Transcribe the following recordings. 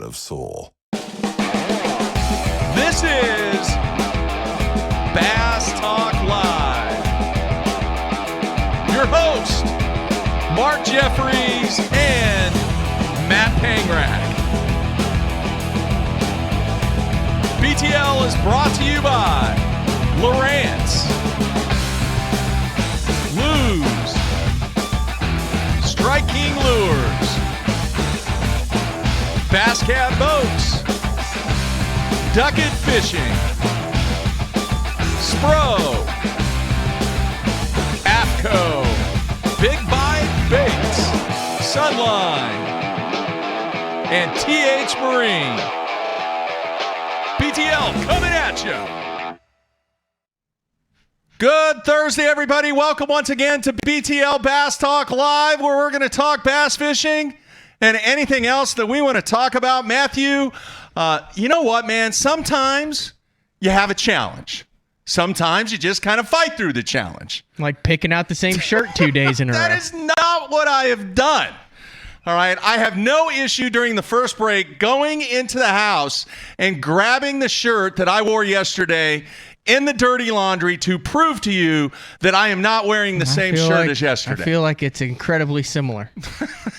of soul. This is Bass Talk Live. Your host, Mark Jeffries and Matt Pangrack. BTL is brought to you by Lowrance, Lose, Strike King Lures, Bass Cat Boats, Ducket Fishing, Spro, AFCO, Big Bite Baits, SUNLINE, and TH Marine. BTL coming at you. Good Thursday, everybody. Welcome once again to BTL Bass Talk Live, where we're going to talk bass fishing and anything else that we want to talk about. Matthew, you know what, man? Sometimes you have a challenge. Sometimes you just kind of fight through the challenge. Like picking out the same shirt 2 days in a row. That is not what I have done. All right, I have no issue during the first break going into the house and grabbing the shirt that I wore yesterday in the dirty laundry to prove to you that I am not wearing the same shirt as yesterday. I feel like it's incredibly similar.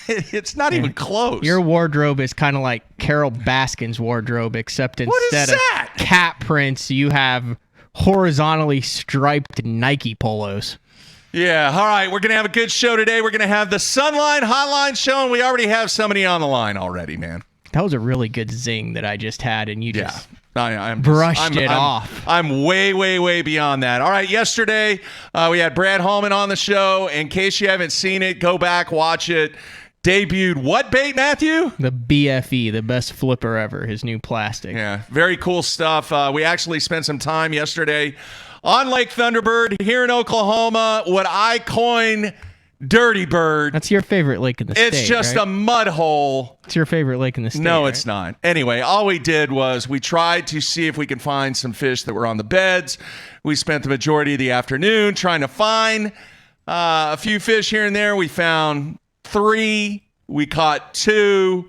It's not even close. Your wardrobe is kind of like Carol Baskin's wardrobe, except instead of cat prints, you have horizontally striped Nike polos. Yeah, all right, we're going to have a good show today. We're going to have the SUNLINE Hotline show, and we already have somebody on the line already, man. That was a really good zing that I just had, and you just I'm brushed it off. I'm way beyond that. All right, yesterday we had Brad Hallman on the show. In case you haven't seen it, go back, watch it. Debuted what bait, Matthew? The BFE, the best flipper ever, his new plastic. Yeah, very cool stuff. We actually spent some time yesterday on Lake Thunderbird here in Oklahoma, what I coin Dirty Bird. That's your favorite lake in the state, It's just right? a mud hole. It's your favorite lake in the state, No, right? it's not. Anyway, all we did was we tried to see if we could find some fish that were on the beds. We spent the majority of the afternoon trying to find a few fish here and there. We found 3. We caught 2.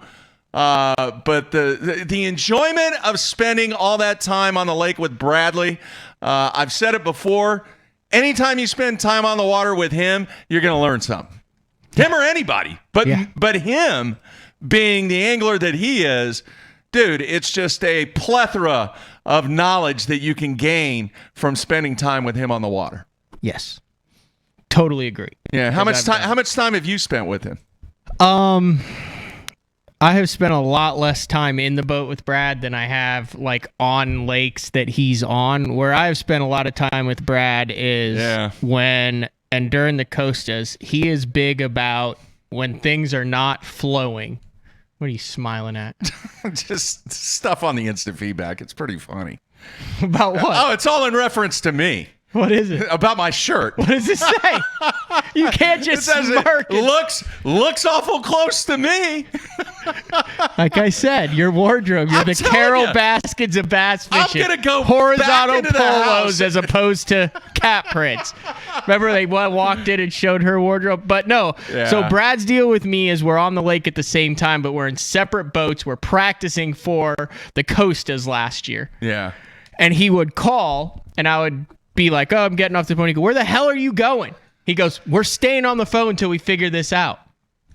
But the enjoyment of spending all that time on the lake with Bradley, I've said it before, anytime you spend time on the water with him, you're going to learn something. Him or anybody, but him being the angler that he is, dude, it's just a plethora of knowledge that you can gain from spending time with him on the water. Yes. Totally agree. Yeah. How much time have you spent with him? I have spent a lot less time in the boat with Brad than I have like on lakes that he's on. Where I've spent a lot of time with Brad is when and during the Costas, he is big about when things are not flowing. What are you smiling at? Just stuff on the instant feedback. It's pretty funny. About what? Oh, it's all in reference to me. What is it? About my shirt. What does it say? You can't just smirk. Looks awful close to me. Like I said, your wardrobe. You're the Carol Baskins of bass fishing. I'm gonna go horizontal back into polos as opposed to cat prints. Remember they walked in and showed her wardrobe? But no. Yeah. So Brad's deal with me is we're on the lake at the same time, but we're in separate boats. We're practicing for the Costas last year. Yeah. And he would call, and I would be like, oh, I'm getting off the phone. He goes, where the hell are you going? He goes, we're staying on the phone until we figure this out.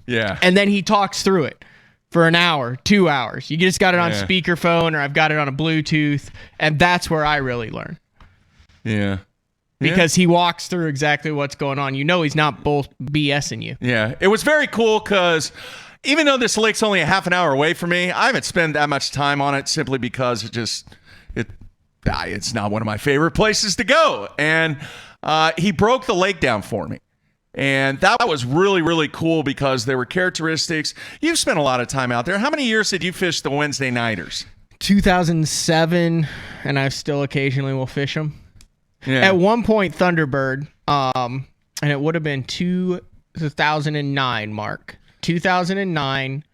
Yeah. And then he talks through it for an hour, 2 hours. You just got it on speakerphone, or I've got it on a Bluetooth, and that's where I really learn. Yeah. Because he walks through exactly what's going on. You know he's not BSing you. Yeah. It was very cool because even though this lake's only a half an hour away from me, I haven't spent that much time on it simply because it's not one of my favorite places to go. And he broke the lake down for me. And that was really, really cool because there were characteristics. You've spent a lot of time out there. How many years did you fish the Wednesday nighters? 2007, and I still occasionally will fish them. Yeah. At one point, Thunderbird, and it would have been 2009, Mark. 2009,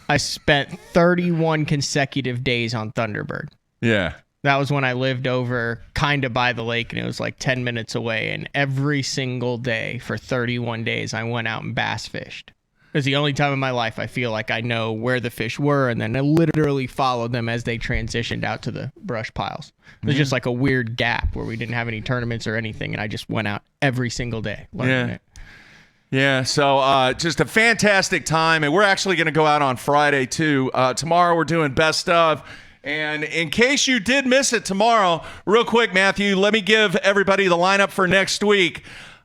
I spent 31 consecutive days on Thunderbird. Yeah. That was when I lived over kind of by the lake, and it was like 10 minutes away. And every single day for 31 days, I went out and bass fished. It's the only time in my life I feel like I know where the fish were, and then I literally followed them as they transitioned out to the brush piles. It was just like a weird gap where we didn't have any tournaments or anything, and I just went out every single day learning it. Yeah, so just a fantastic time, and we're actually going to go out on Friday, too. Tomorrow we're doing best of, and in case you did miss it tomorrow, real quick, Matthew, let me give everybody the lineup for next week.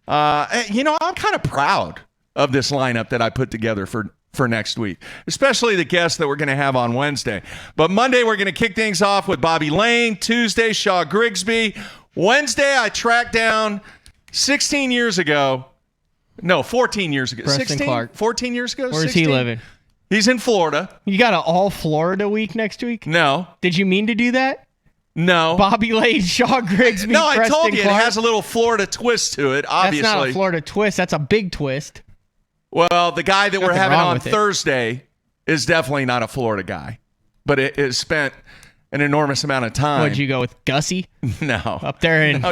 I'm kind of proud of this lineup that I put together for next week, especially the guests that we're going to have on Wednesday. But Monday, we're going to kick things off with Bobby Lane. Tuesday, Shaw Grigsby. Wednesday, I tracked down 14 years ago. Preston Clark. 14 years ago? Where's he living? He's in Florida. You got an all Florida week next week? No. Did you mean to do that? No. Bobby Lane, Shaw Grigsby, No, I Preston told you Clark. it has a little Florida twist to it, obviously. That's not a Florida twist. That's a big twist. Well, the guy that we're having on with it. Thursday is definitely not a Florida guy, but it spent an enormous amount of time. Would you go with Gussie? No. Up there in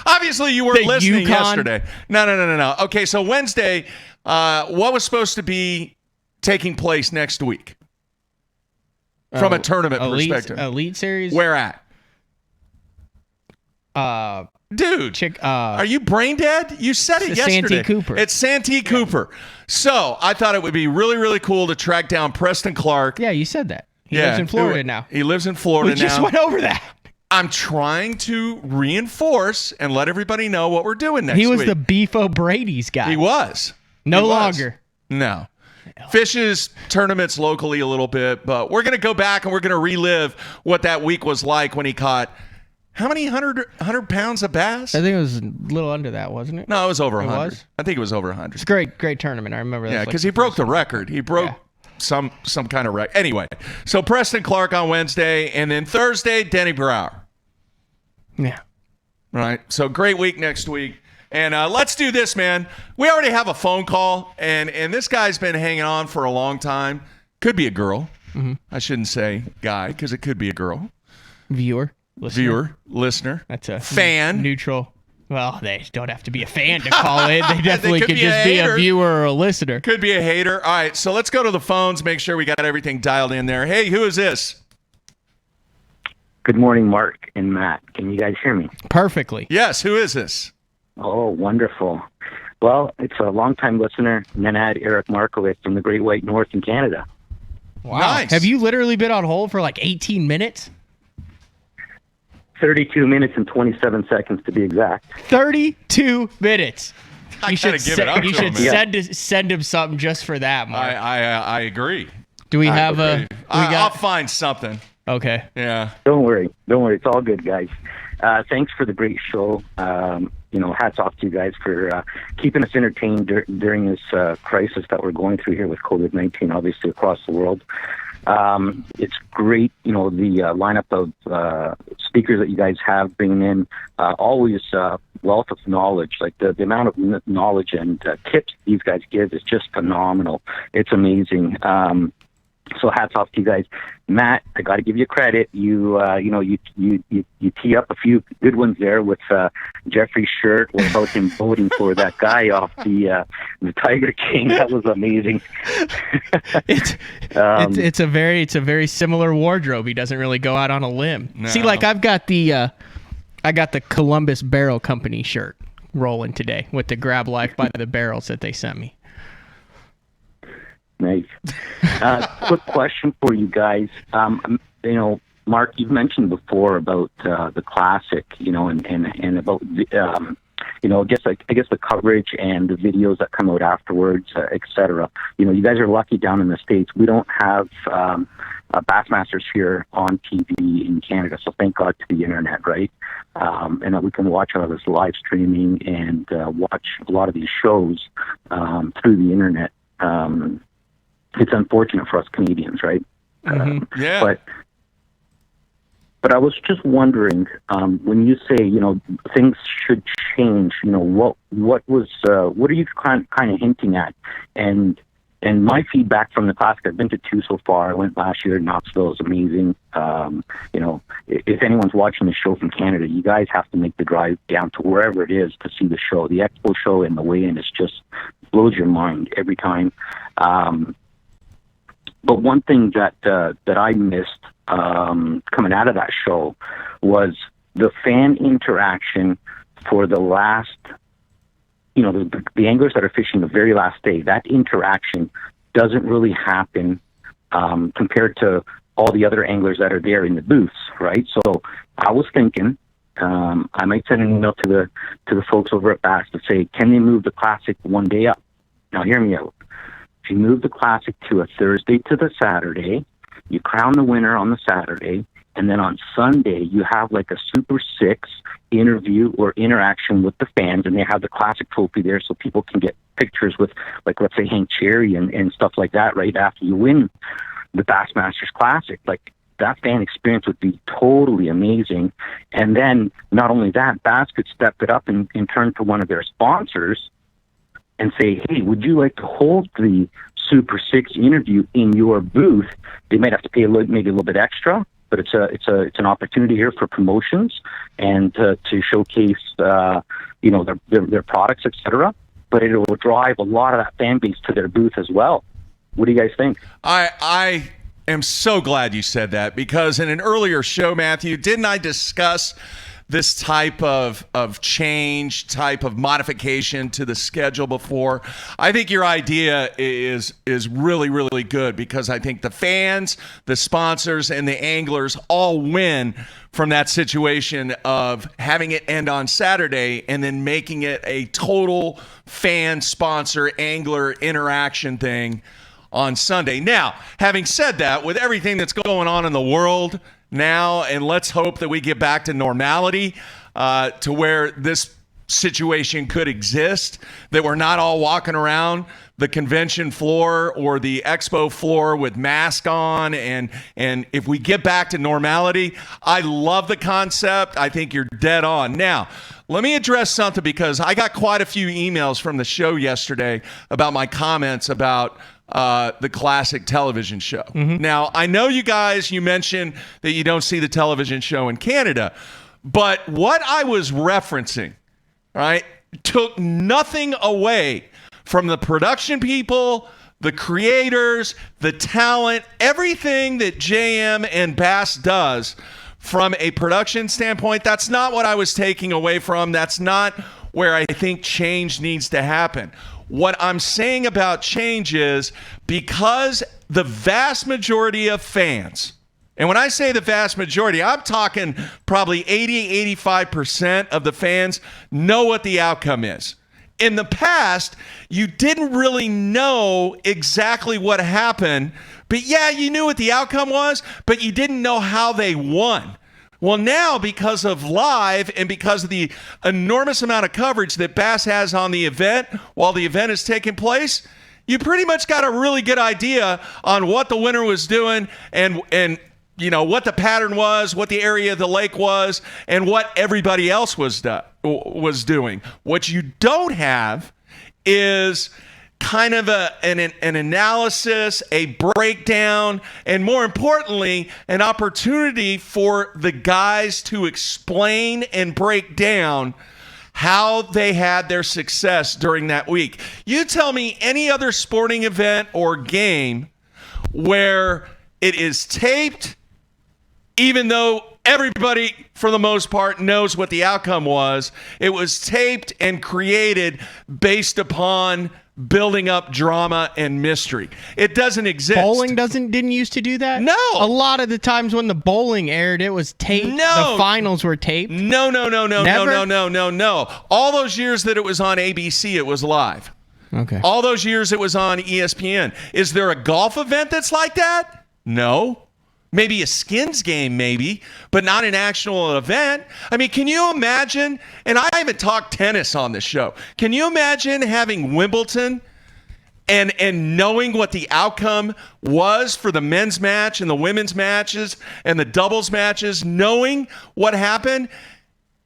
obviously you weren't listening Yukon? yesterday. No. Okay, so Wednesday, what was supposed to be taking place next week from a tournament perspective? Elite Series? Where at? Dude, are you brain dead? You said it yesterday. Santee Cooper. It's Santee Cooper. So I thought it would be really, really cool to track down Preston Clark. Yeah, you said that. He lives in Florida now. He lives in Florida now. We just went over that. I'm trying to reinforce and let everybody know what we're doing next week. He was the Beef O'Brady's guy. He was. No longer. No. Fishes tournaments locally a little bit, but we're going to go back and we're going to relive what that week was like when he caught how many 100 pounds of bass? I think it was a little under that, wasn't it? No, it was over 100. Was? I think it was over 100. It's a great tournament. I remember that. Yeah, because he broke the record. He broke some kind of record. Anyway, so Preston Clark on Wednesday, and then Thursday, Denny Brower. Yeah. Right. So great week next week. And let's do this, man. We already have a phone call, and this guy's been hanging on for a long time. Could be a girl. Mm-hmm. I shouldn't say guy because it could be a girl. Listener. That's a fan. Neutral. Well, they don't have to be a fan to call in. They definitely could just be hater. a viewer or a listener. Could be a hater. All right, so let's go to the phones, make sure we got everything dialed in there. Hey, who is this? Good morning, Mark and Matt. Can you guys hear me? Perfectly. Yes, who is this? Oh, wonderful. Well, it's a longtime listener, Nenad Eric Markowitz from the Great White North in Canada. Wow. Nice. Have you literally been on hold for like 18 minutes? 32 minutes and 27 seconds to be exact. 32 minutes. I gotta give it up You to him, should send him something just for that, Mark. I agree. Do we have a... I'll find something. Okay. Yeah. Don't worry. It's all good, guys. Thanks for the great show. Hats off to you guys for keeping us entertained during this crisis that we're going through here with COVID-19, obviously across the world. It's great, the lineup of speakers that you guys have bringing in, always wealth of knowledge. Like the amount of knowledge and tips these guys give is just phenomenal. It's amazing. So hats off to you guys. Matt, I got to give you credit. You tee up a few good ones there with Jeffrey's shirt about him voting for that guy off the Tiger King. That was amazing. It's a very similar wardrobe. He doesn't really go out on a limb. No. See, like I got the Columbus Barrel Company shirt rolling today with the Grab Life by the Barrels that they sent me. Nice. Quick question for you guys. Mark, you've mentioned before about the classic, and about I guess the coverage and the videos that come out afterwards, etc. You guys are lucky down in the States. We don't have Bassmasters here on TV in Canada, so thank God to the internet, right? And that we can watch all this live streaming and watch a lot of these shows through the internet. It's unfortunate for us Canadians, right? Mm-hmm. Yeah. But I was just wondering, when you say, things should change, what are you kind of hinting at? And and my feedback from the Classic, I've been to 2 so far. I went last year. Knoxville is amazing. If anyone's watching the show from Canada, you guys have to make the drive down to wherever it is to see the show. The expo show and the weigh-in is just blows your mind every time. But one thing that I missed coming out of that show was the fan interaction for the last, the anglers that are fishing the very last day. That interaction doesn't really happen compared to all the other anglers that are there in the booths, right? So I was thinking I might send an email to the folks over at Bass to say, can they move the Classic one day up? Now hear me out. If you move the Classic to a Thursday to the Saturday, you crown the winner on the Saturday, and then on Sunday you have like a Super 6 interview or interaction with the fans, and they have the Classic trophy there so people can get pictures with, like, let's say Hank Cherry and stuff like that right after you win the Bassmasters Classic. Like, that fan experience would be totally amazing. And then not only that, Bass could step it up and turn to one of their sponsors and say, hey, would you like to hold the Super 6 interview in your booth? They might have to pay maybe a little bit extra, but it's an opportunity here for promotions and to showcase their products, etc. But it will drive a lot of that fan base to their booth as well. What do you guys think? I am so glad you said that, because in an earlier show, Matthew, didn't I discuss this type of change, type of modification to the schedule before? I think your idea is really, really good, because I think the fans, the sponsors, and the anglers all win from that situation of having it end on Saturday and then making it a total fan, sponsor, angler interaction thing on Sunday. Now, having said that, with everything that's going on in the world now, and let's hope that we get back to normality, to where this situation could exist, that we're not all walking around the convention floor or the expo floor with masks on, and if we get back to normality, I love the concept. I think you're dead on. Now, let me address something, because I got quite a few emails from the show yesterday about my comments about the Classic television show. Mm-hmm. Now, I know you mentioned that you don't see the television show in Canada, but what I was referencing, right, took nothing away from the production people, the creators, the talent, everything that JM and Bass does from a production standpoint. That's not what I was taking away from. That's not where I think change needs to happen. What I'm saying about change is, because the vast majority of fans, and when I say the vast majority, I'm talking probably 80-85% of the fans know what the outcome is. In the past, you didn't really know exactly what happened, but yeah, you knew what the outcome was, but you didn't know how they won. Well, now, because of live and because of the enormous amount of coverage that Bass has on the event while the event is taking place, you pretty much got a really good idea on what the winner was doing and what the pattern was, what the area of the lake was, and what everybody else was doing. What you don't have is kind of an analysis, a breakdown, and more importantly, an opportunity for the guys to explain and break down how they had their success during that week. You tell me any other sporting event or game where it is taped, even though everybody, for the most part, knows what the outcome was. It was taped and created based upon building up drama and mystery. It doesn't exist. Bowling didn't used to do that? No. A lot of the times when the bowling aired, it was taped. No. The finals were taped. No. Never? No. All those years that it was on ABC, it was live. Okay. All those years it was on ESPN. Is there a golf event that's like that? No. Maybe a skins game, maybe, but not an actual event. I mean, can you imagine, and I haven't talked tennis on this show, can you imagine having Wimbledon and knowing what the outcome was for the men's match and the women's matches and the doubles matches, knowing what happened,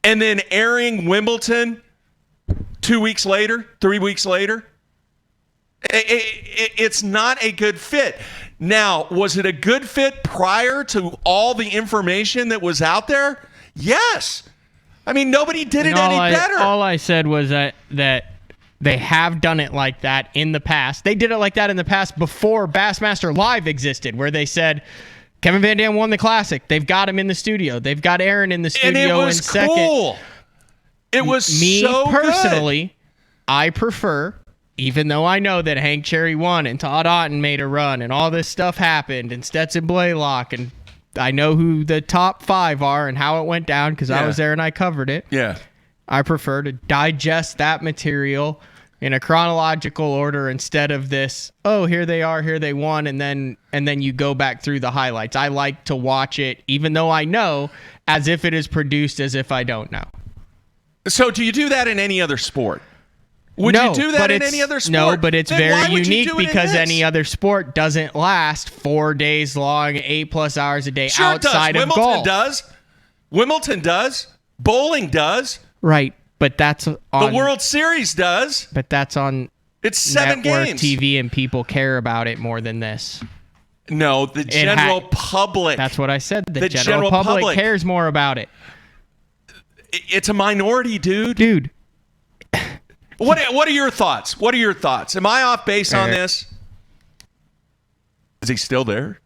and then airing Wimbledon 2 weeks later, 3 weeks later? It's not a good fit. Now, was it a good fit prior to all the information that was out there? Yes. I mean, nobody did it any better. All I said was that they have done it like that in the past. They did it like that in the past before Bassmaster Live existed, where they said Kevin Van Dam won the Classic. They've got him in the studio. They've got Aaron in the studio in second. Cool. It was Me so personally, good. I prefer, even though I know that Hank Cherry won and Todd Otten made a run and all this stuff happened and Stetson Blaylock, and I know who the top 5 are and how it went down because I was there and I covered it. Yeah. I prefer to digest that material in a chronological order instead of this, oh, here they are, here they won, and then you go back through the highlights. I like to watch it, even though I know, as if it is produced as if I don't know. So do you do that in any other sport? Would you do that in any other sport? No, but it's then very unique because any other sport doesn't last 4 days long, 8+ hours a day outside of golf. Wimbledon does. Bowling does. Right, but that's on the World Series does. But that's on it's 7 network games. TV, and people care about it more than this. No, the general public. That's what I said. The general public cares more about it. It's a minority, dude. Dude. What are your thoughts? What are your thoughts? Am I off base on this? Is he still there?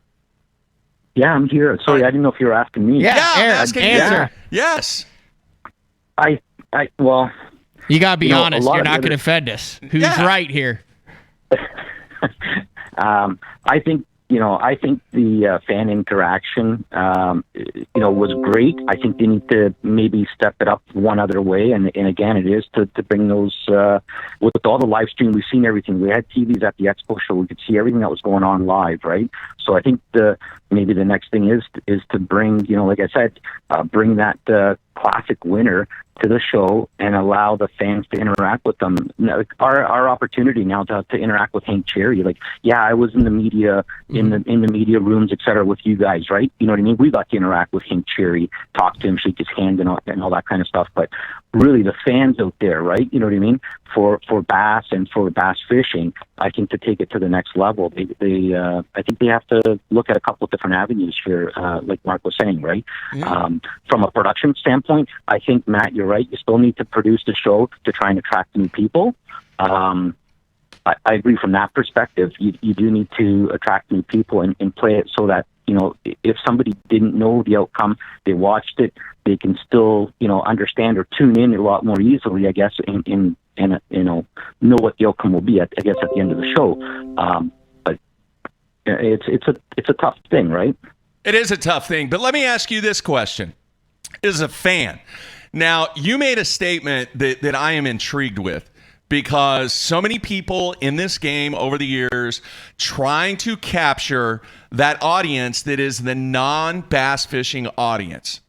Yeah, I'm here. Sorry, I didn't know if you were asking me. Yeah, I'm asking answer. You. Yes. Well, you gotta be honest. You're not gonna offend us. Who's right here? I think the fan interaction, was great. I think they need to maybe step it up one other way. And again, it is to bring those, with all the live stream, we've seen everything. We had TVs at the expo show. We could see everything that was going on live, right? So I think maybe the next thing is to bring, like I said, bring that Classic winner to the show and allow the fans to interact with them. Our opportunity now to interact with Hank Cherry, I was in the media, in the media rooms, etc., with you guys, right? You know what I mean? We got to interact with Hank Cherry, talk to him, shake his hand, and all that kind of stuff. But really, the fans out there, right? You know what I mean? For bass and for bass fishing, I think to take it to the next level, I think they have to look at a couple of different avenues here, like Mark was saying, right? Yeah. From a production standpoint, I think, Matt, you're right. You still need to produce the show to try and attract new people. I agree from that perspective. You do need to attract new people and play it so that, if somebody didn't know the outcome, they watched it, they can still, understand or tune in a lot more easily, I guess, and know what the outcome will be at the end of the show. But it's a tough thing, right? It is a tough thing. But let me ask you this question. As a fan, now you made a statement that I am intrigued with, because so many people in this game over the years trying to capture that audience that is the non-bass fishing audience.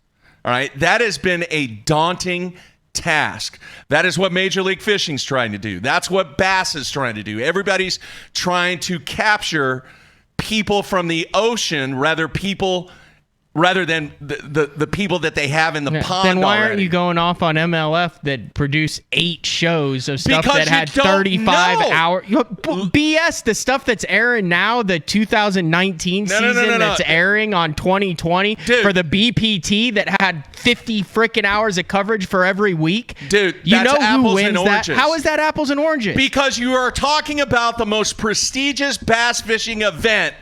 All right. That has been a daunting task. That is what Major League Fishing's trying to do. That's what Bass is trying to do. Everybody's trying to capture people from the ocean rather than the people that they have in the pond. Then why already. Aren't you going off on MLF that produced 8 shows of stuff that had 35 hours? BS, the stuff that's airing now, the 2019 season that's airing on 2020 for the BPT that had 50 freaking hours of coverage for every week. Dude, you know apples who wins and oranges. that? How is that apples and oranges? Because you are talking about the most prestigious bass fishing event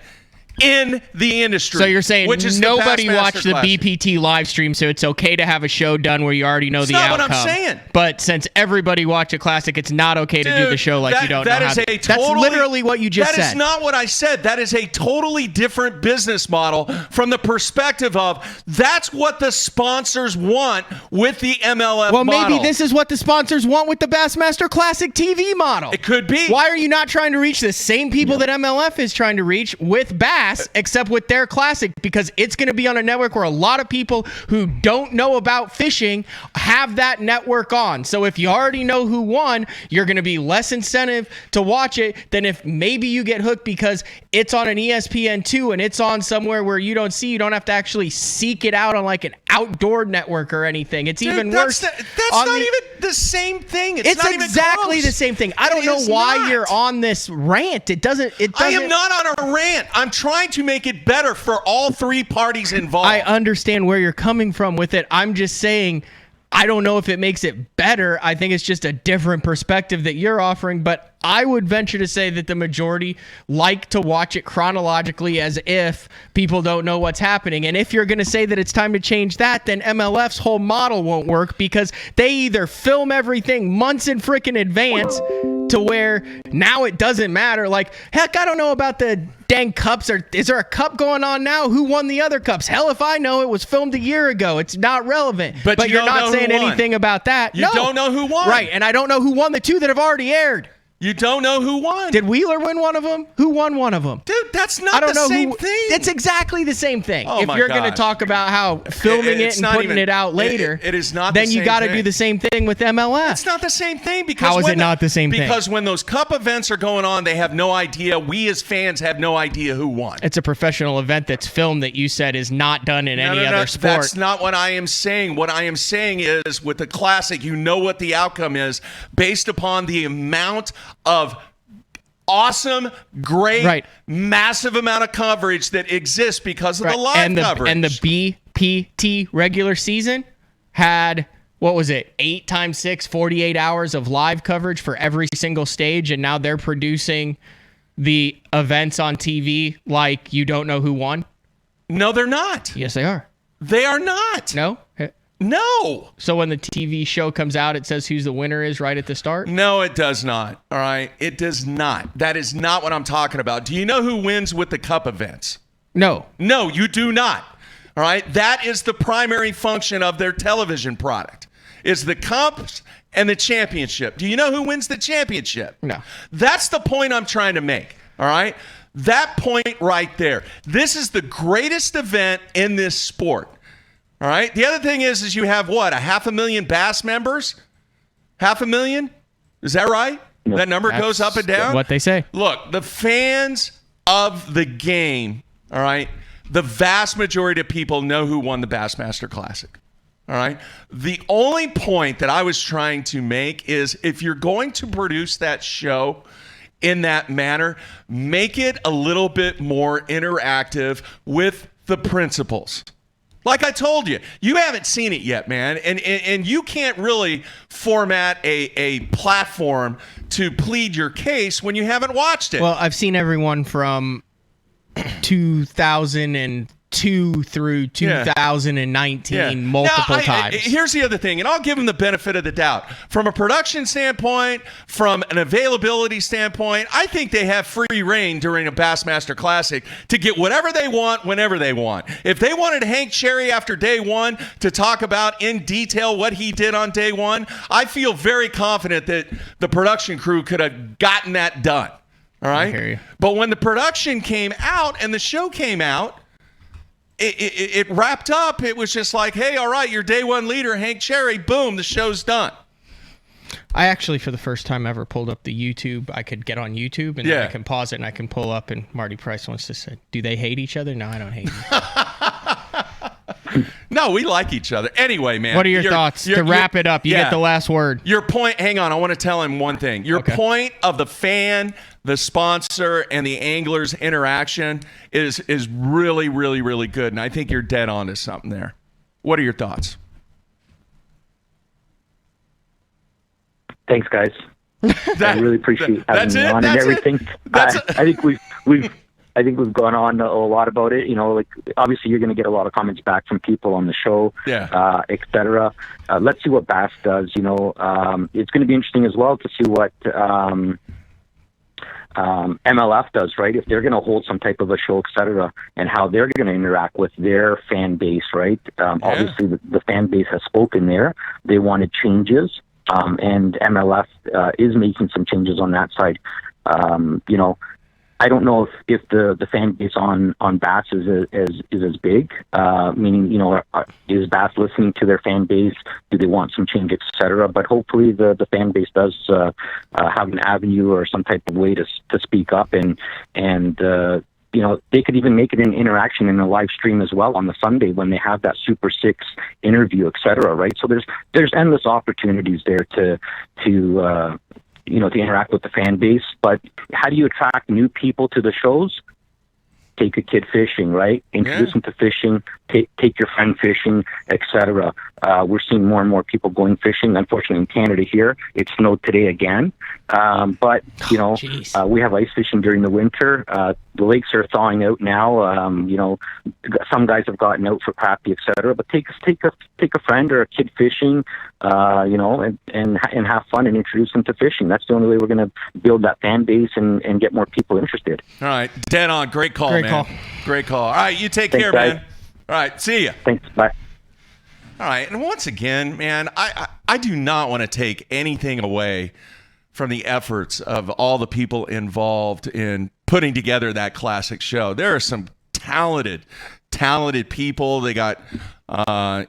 in the industry. So you're saying nobody watched the Classic. BPT live stream, so it's okay to have a show done where you already know the outcome. That's not what I'm saying. But since everybody watched a Classic, it's not okay to do the show like you don't know how to. That's literally what you just said. That is not what I said. That is a totally different business model from the perspective of that's what the sponsors want with the MLF model. Well, maybe this is what the sponsors want with the Bassmaster Classic TV model. It could be. Why are you not trying to reach the same people that MLF is trying to reach with Bass? Bass except with their Classic, because it's going to be on a network where a lot of people who don't know about fishing have that network on. So if you already know who won, you're going to be less incentive to watch it than if maybe you get hooked because it's on an ESPN2 and it's on somewhere where you don't have to actually seek it out on like an outdoor network or anything. It's even worse. That's not even the same thing. It's not exactly even the same thing. I don't know why you're on this rant. It doesn't. I am not on a rant. I'm trying to make it better for all three parties involved. I understand where you're coming from with it. I'm just saying, I don't know if it makes it better. I think it's just a different perspective that you're offering, but I would venture to say that the majority like to watch it chronologically as if people don't know what's happening. And if you're going to say that it's time to change that, then MLF's whole model won't work, because they either film everything months in freaking advance to where now it doesn't matter. Like, heck, I don't know about the dang cups. Is there a cup going on now? Who won the other cups? Hell if I know. It was filmed a year ago. It's not relevant. But you're not saying anything about that. You don't know who won. Right, and I don't know who won the two that have already aired. You don't know who won. Did Wheeler win one of them? Who won one of them? Dude, that's not the same thing. It's exactly the same thing. Oh, if you're going to talk about how filming it and putting it out later, it is not then the same you got to thing. do the same thing with MLS. It's not the same thing. Because how is it not the same thing? Because when those cup events are going on, they have no idea. We as fans have no idea who won. It's a professional event that's filmed that you said is not done in any other sport. That's not what I am saying. What I am saying is with the Classic, you know what the outcome is based upon the amount of awesome, great, massive amount of coverage that exists because of the live coverage. And the BPT regular season had, what was it, 8 times 6, 48 hours of live coverage for every single stage, and now they're producing the events on TV like you don't know who won? No, they're not. Yes, they are. They are not. No? No. So when the TV show comes out, it says who's the winner is right at the start? No, it does not. All right? It does not. That is not what I'm talking about. Do you know who wins with the cup events? No. No, you do not. All right? That is the primary function of their television product. Is the cups and the championship. Do you know who wins the championship? No. That's the point I'm trying to make. All right? That point right there. This is the greatest event in this sport. All right. The other thing is you have what? 500,000 Bass members? 500,000? Is that right? No, that number goes up and down? What they say. Look, the fans of the game, all right, the vast majority of people know who won the Bassmaster Classic. All right. The only point that I was trying to make is if you're going to produce that show in that manner, make it a little bit more interactive with the principals. Like I told you, you haven't seen it yet, man, and you can't really format a platform to plead your case when you haven't watched it. Well, I've seen everyone from 2002 through 2019 multiple times. Here's the other thing, and I'll give them the benefit of the doubt. From a production standpoint, from an availability standpoint, I think they have free reign during a Bassmaster Classic to get whatever they want whenever they want. If they wanted Hank Cherry after day one to talk about in detail what he did on day one, I feel very confident that the production crew could have gotten that done. All right? I hear you. But when the production came out and the show came out, it wrapped up. It was just like, hey, all right, your day one leader, Hank Cherry, boom, the show's done. I actually, for the first time ever, pulled up the YouTube. I could get on YouTube, and then I can pause it, and I can pull up, and Marty Price wants to say, do they hate each other? No, I don't hate them. No, we like each other. Anyway, man. What are your thoughts? To wrap it up, you get the last word. Your point, hang on, I want to tell him one thing. Your point of the fan, the sponsor, and the angler's interaction is really, really, really good, and I think you're dead on to something there. What are your thoughts? Thanks, guys. I really appreciate having me on and everything. I think we've gone on a lot about it. You know, like obviously you're going to get a lot of comments back from people on the show, etc. Let's see what Bass does. You know, it's going to be interesting as well to see what MLF does, right? If they're going to hold some type of a show, etc., and how they're going to interact with their fan base, right? Obviously, the fan base has spoken there. They wanted changes. And MLF is making some changes on that side. You know, I don't know if the fan base on Bass is as big. Meaning, you know, is Bass listening to their fan base? Do they want some change, etc.? But hopefully, the fan base does have an avenue or some type of way to speak up, and you know, they could even make it an interaction in a live stream as well on the Sunday when they have that Super Six interview, etc. Right? So there's endless opportunities there to you know, to interact with the fan base. But how do you attract new people to the shows? Take a kid fishing, right? Introduce them to fishing. Take your friend fishing, etc. We're seeing more and more people going fishing. Unfortunately, in Canada here, it snowed today again. But you know, we have ice fishing during the winter. The lakes are thawing out now. You know, some guys have gotten out for crappie, etc. But take a friend or a kid fishing, you know, and have fun and introduce them to fishing. That's the only way we're going to build that fan base and get more people interested. All right, dead on. Great call, man. Great call. All right, you take care, guys. man. All right, see ya. Thanks. Bye. All right, and once again, man, I do not want to take anything away from the efforts of all the people involved in putting together that classic show. There are some talented people. They got,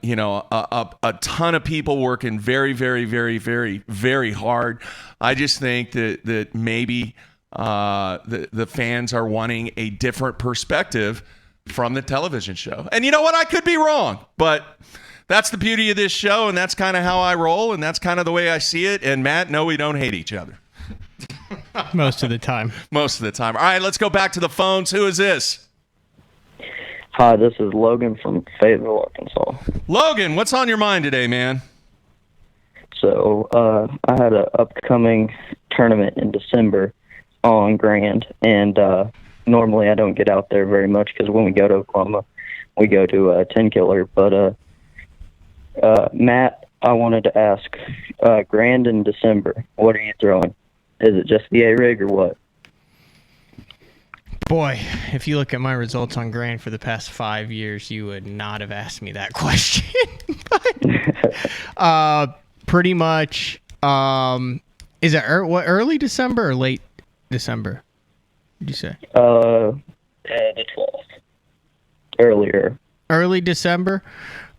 you know, a ton of people working very, very, very, very, very hard. I just think that maybe the fans are wanting a different perspective from the television show. And you know what? I could be wrong, but that's the beauty of this show, and that's kind of how I roll, and that's kind of the way I see it. And Matt, no, we don't hate each other. Most of the time. Most of the time. All right, let's go back to the phones. Who is this? Hi, this is Logan from Fayetteville, Arkansas. Logan, what's on your mind today, man? So, I had an upcoming tournament in December on Grand, and normally I don't get out there very much because when we go to Oklahoma, we go to 10 Killer. But Matt, I wanted to ask, Grand in December, what are you throwing? Is it just the A-rig or what? Boy, if you look at my results on Grand for the past 5 years, you would not have asked me that question. But, pretty much, is it early December or late December? Did you say? The 12th. Earlier. Early December?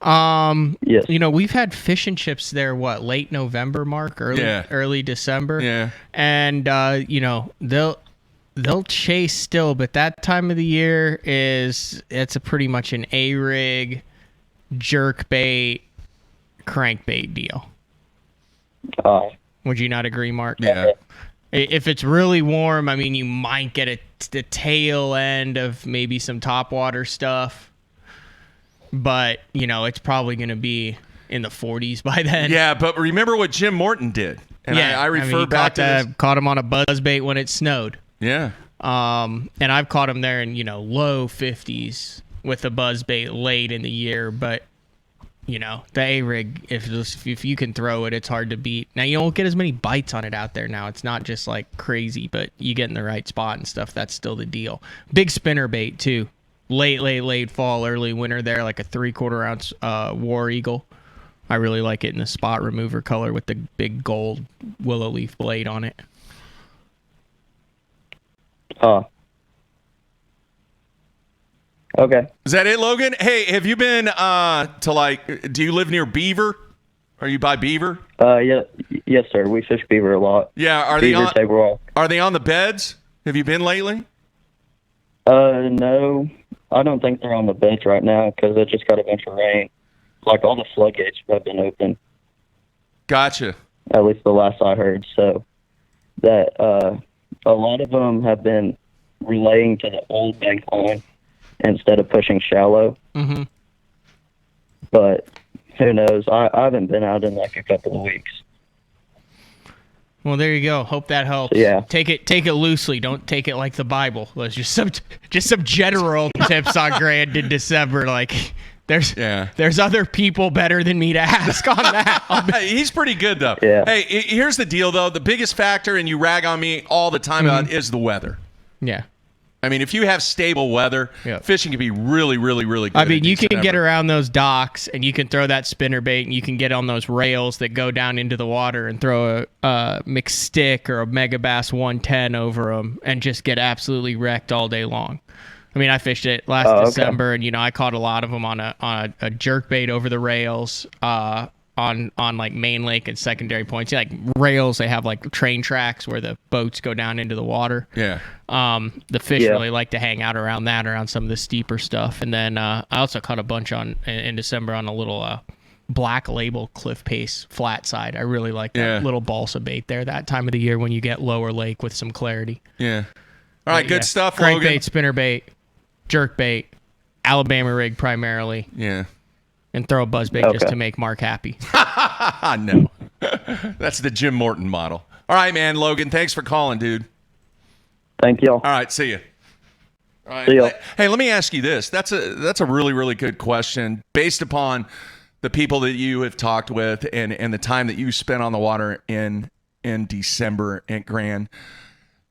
Yes. You know, we've had fish and chips there, late November, Mark? Early December? Yeah. And, you know, they'll chase still, but that time of the year it's pretty much an A-rig, jerkbait, crankbait deal. Would you not agree, Mark? Yeah. If it's really warm, I mean, you might get the tail end of maybe some topwater stuff, but, you know, it's probably going to be in the 40s by then. Yeah, but remember what Jim Morton did. And yeah, I refer back to this. Caught him on a buzzbait when it snowed. Yeah. And I've caught him there in, you know, low 50s with a buzzbait late in the year, but, you know, the A-rig, if you can throw it, it's hard to beat. Now, you don't get as many bites on it out there now. It's not just, like, crazy, but you get in the right spot and stuff. That's still the deal. Big spinner bait, too. Late fall, early winter there, like a 3/4 ounce War Eagle. I really like it in the spot remover color with the big gold willow leaf blade on it. Okay. Is that it, Logan? Hey, have you been do you live near Beaver? Are you by Beaver? Yes, sir. We fish beaver a lot. Yeah, are they on the beds? Have you been lately? No. I don't think they're on the beds right now because it just got a bunch of rain. Like, all the floodgates have been open. Gotcha. At least the last I heard. So that a lot of them have been relaying to the old bank line instead of pushing shallow. Mm-hmm. But who knows? I haven't been out in like a couple of weeks. Well, there you go. Hope that helps. Yeah. Take it loosely. Don't take it like the Bible. Let's just some general tips on Grand in December. Like, there's other people better than me to ask on that. He's pretty good though. Yeah. Hey, here's the deal though. The biggest factor, and you rag on me all the time about, is the weather. Yeah. I mean, if you have stable weather, fishing can be really, really, really good. I mean, you can get around those docks and you can throw that spinner bait and you can get on those rails that go down into the water and throw a mixed stick or a Mega Bass 110 over them and just get absolutely wrecked all day long. I mean, I fished it last December and, I caught a lot of them on a jerk bait over the rails, on like main lake and secondary points. Like rails, they have like train tracks where the boats go down into the water. Yeah. The fish really like to hang out around some of the steeper stuff. And then I also caught a bunch in December on a little Black Label cliff pace flat side. I really like that little balsa bait there that time of the year when you get lower lake with some clarity. Yeah. All right, good stuff, Crank Logan. bait, spinner bait, jerk bait, Alabama rig primarily. Yeah. And throw a buzz bait just to make Mark happy. No. That's the Jim Morton model. All right, man, Logan, thanks for calling, dude. Thank y'all. All right, see you. All right. See ya. Hey, let me ask you this. That's a really, really good question based upon the people that you have talked with and the time that you spent on the water in December at Grand.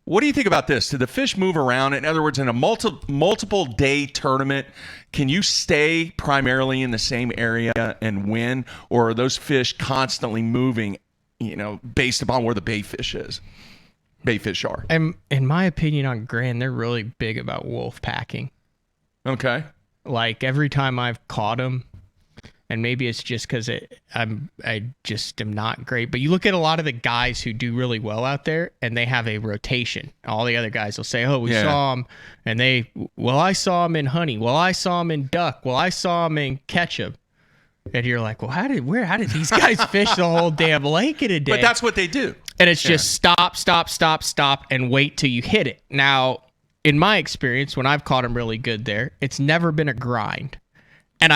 What do you think about this? Do the fish move around? In other words, in a multiple day tournament, can you stay primarily in the same area and win, or are those fish constantly moving, based upon where the bait fish are? And in my opinion on Grand, they're really big about wolf packing. Okay. Like every time I've caught them, and maybe it's just because I just am not great. But you look at a lot of the guys who do really well out there, and they have a rotation. All the other guys will say, "Oh, we saw him," and I saw him in honey. Well, I saw him in duck. Well, I saw him in ketchup. And you're like, well, how did these guys fish the whole damn lake in a day? But that's what they do. And it's just stop, and wait till you hit it. Now, in my experience, when I've caught them really good there, it's never been a grind. And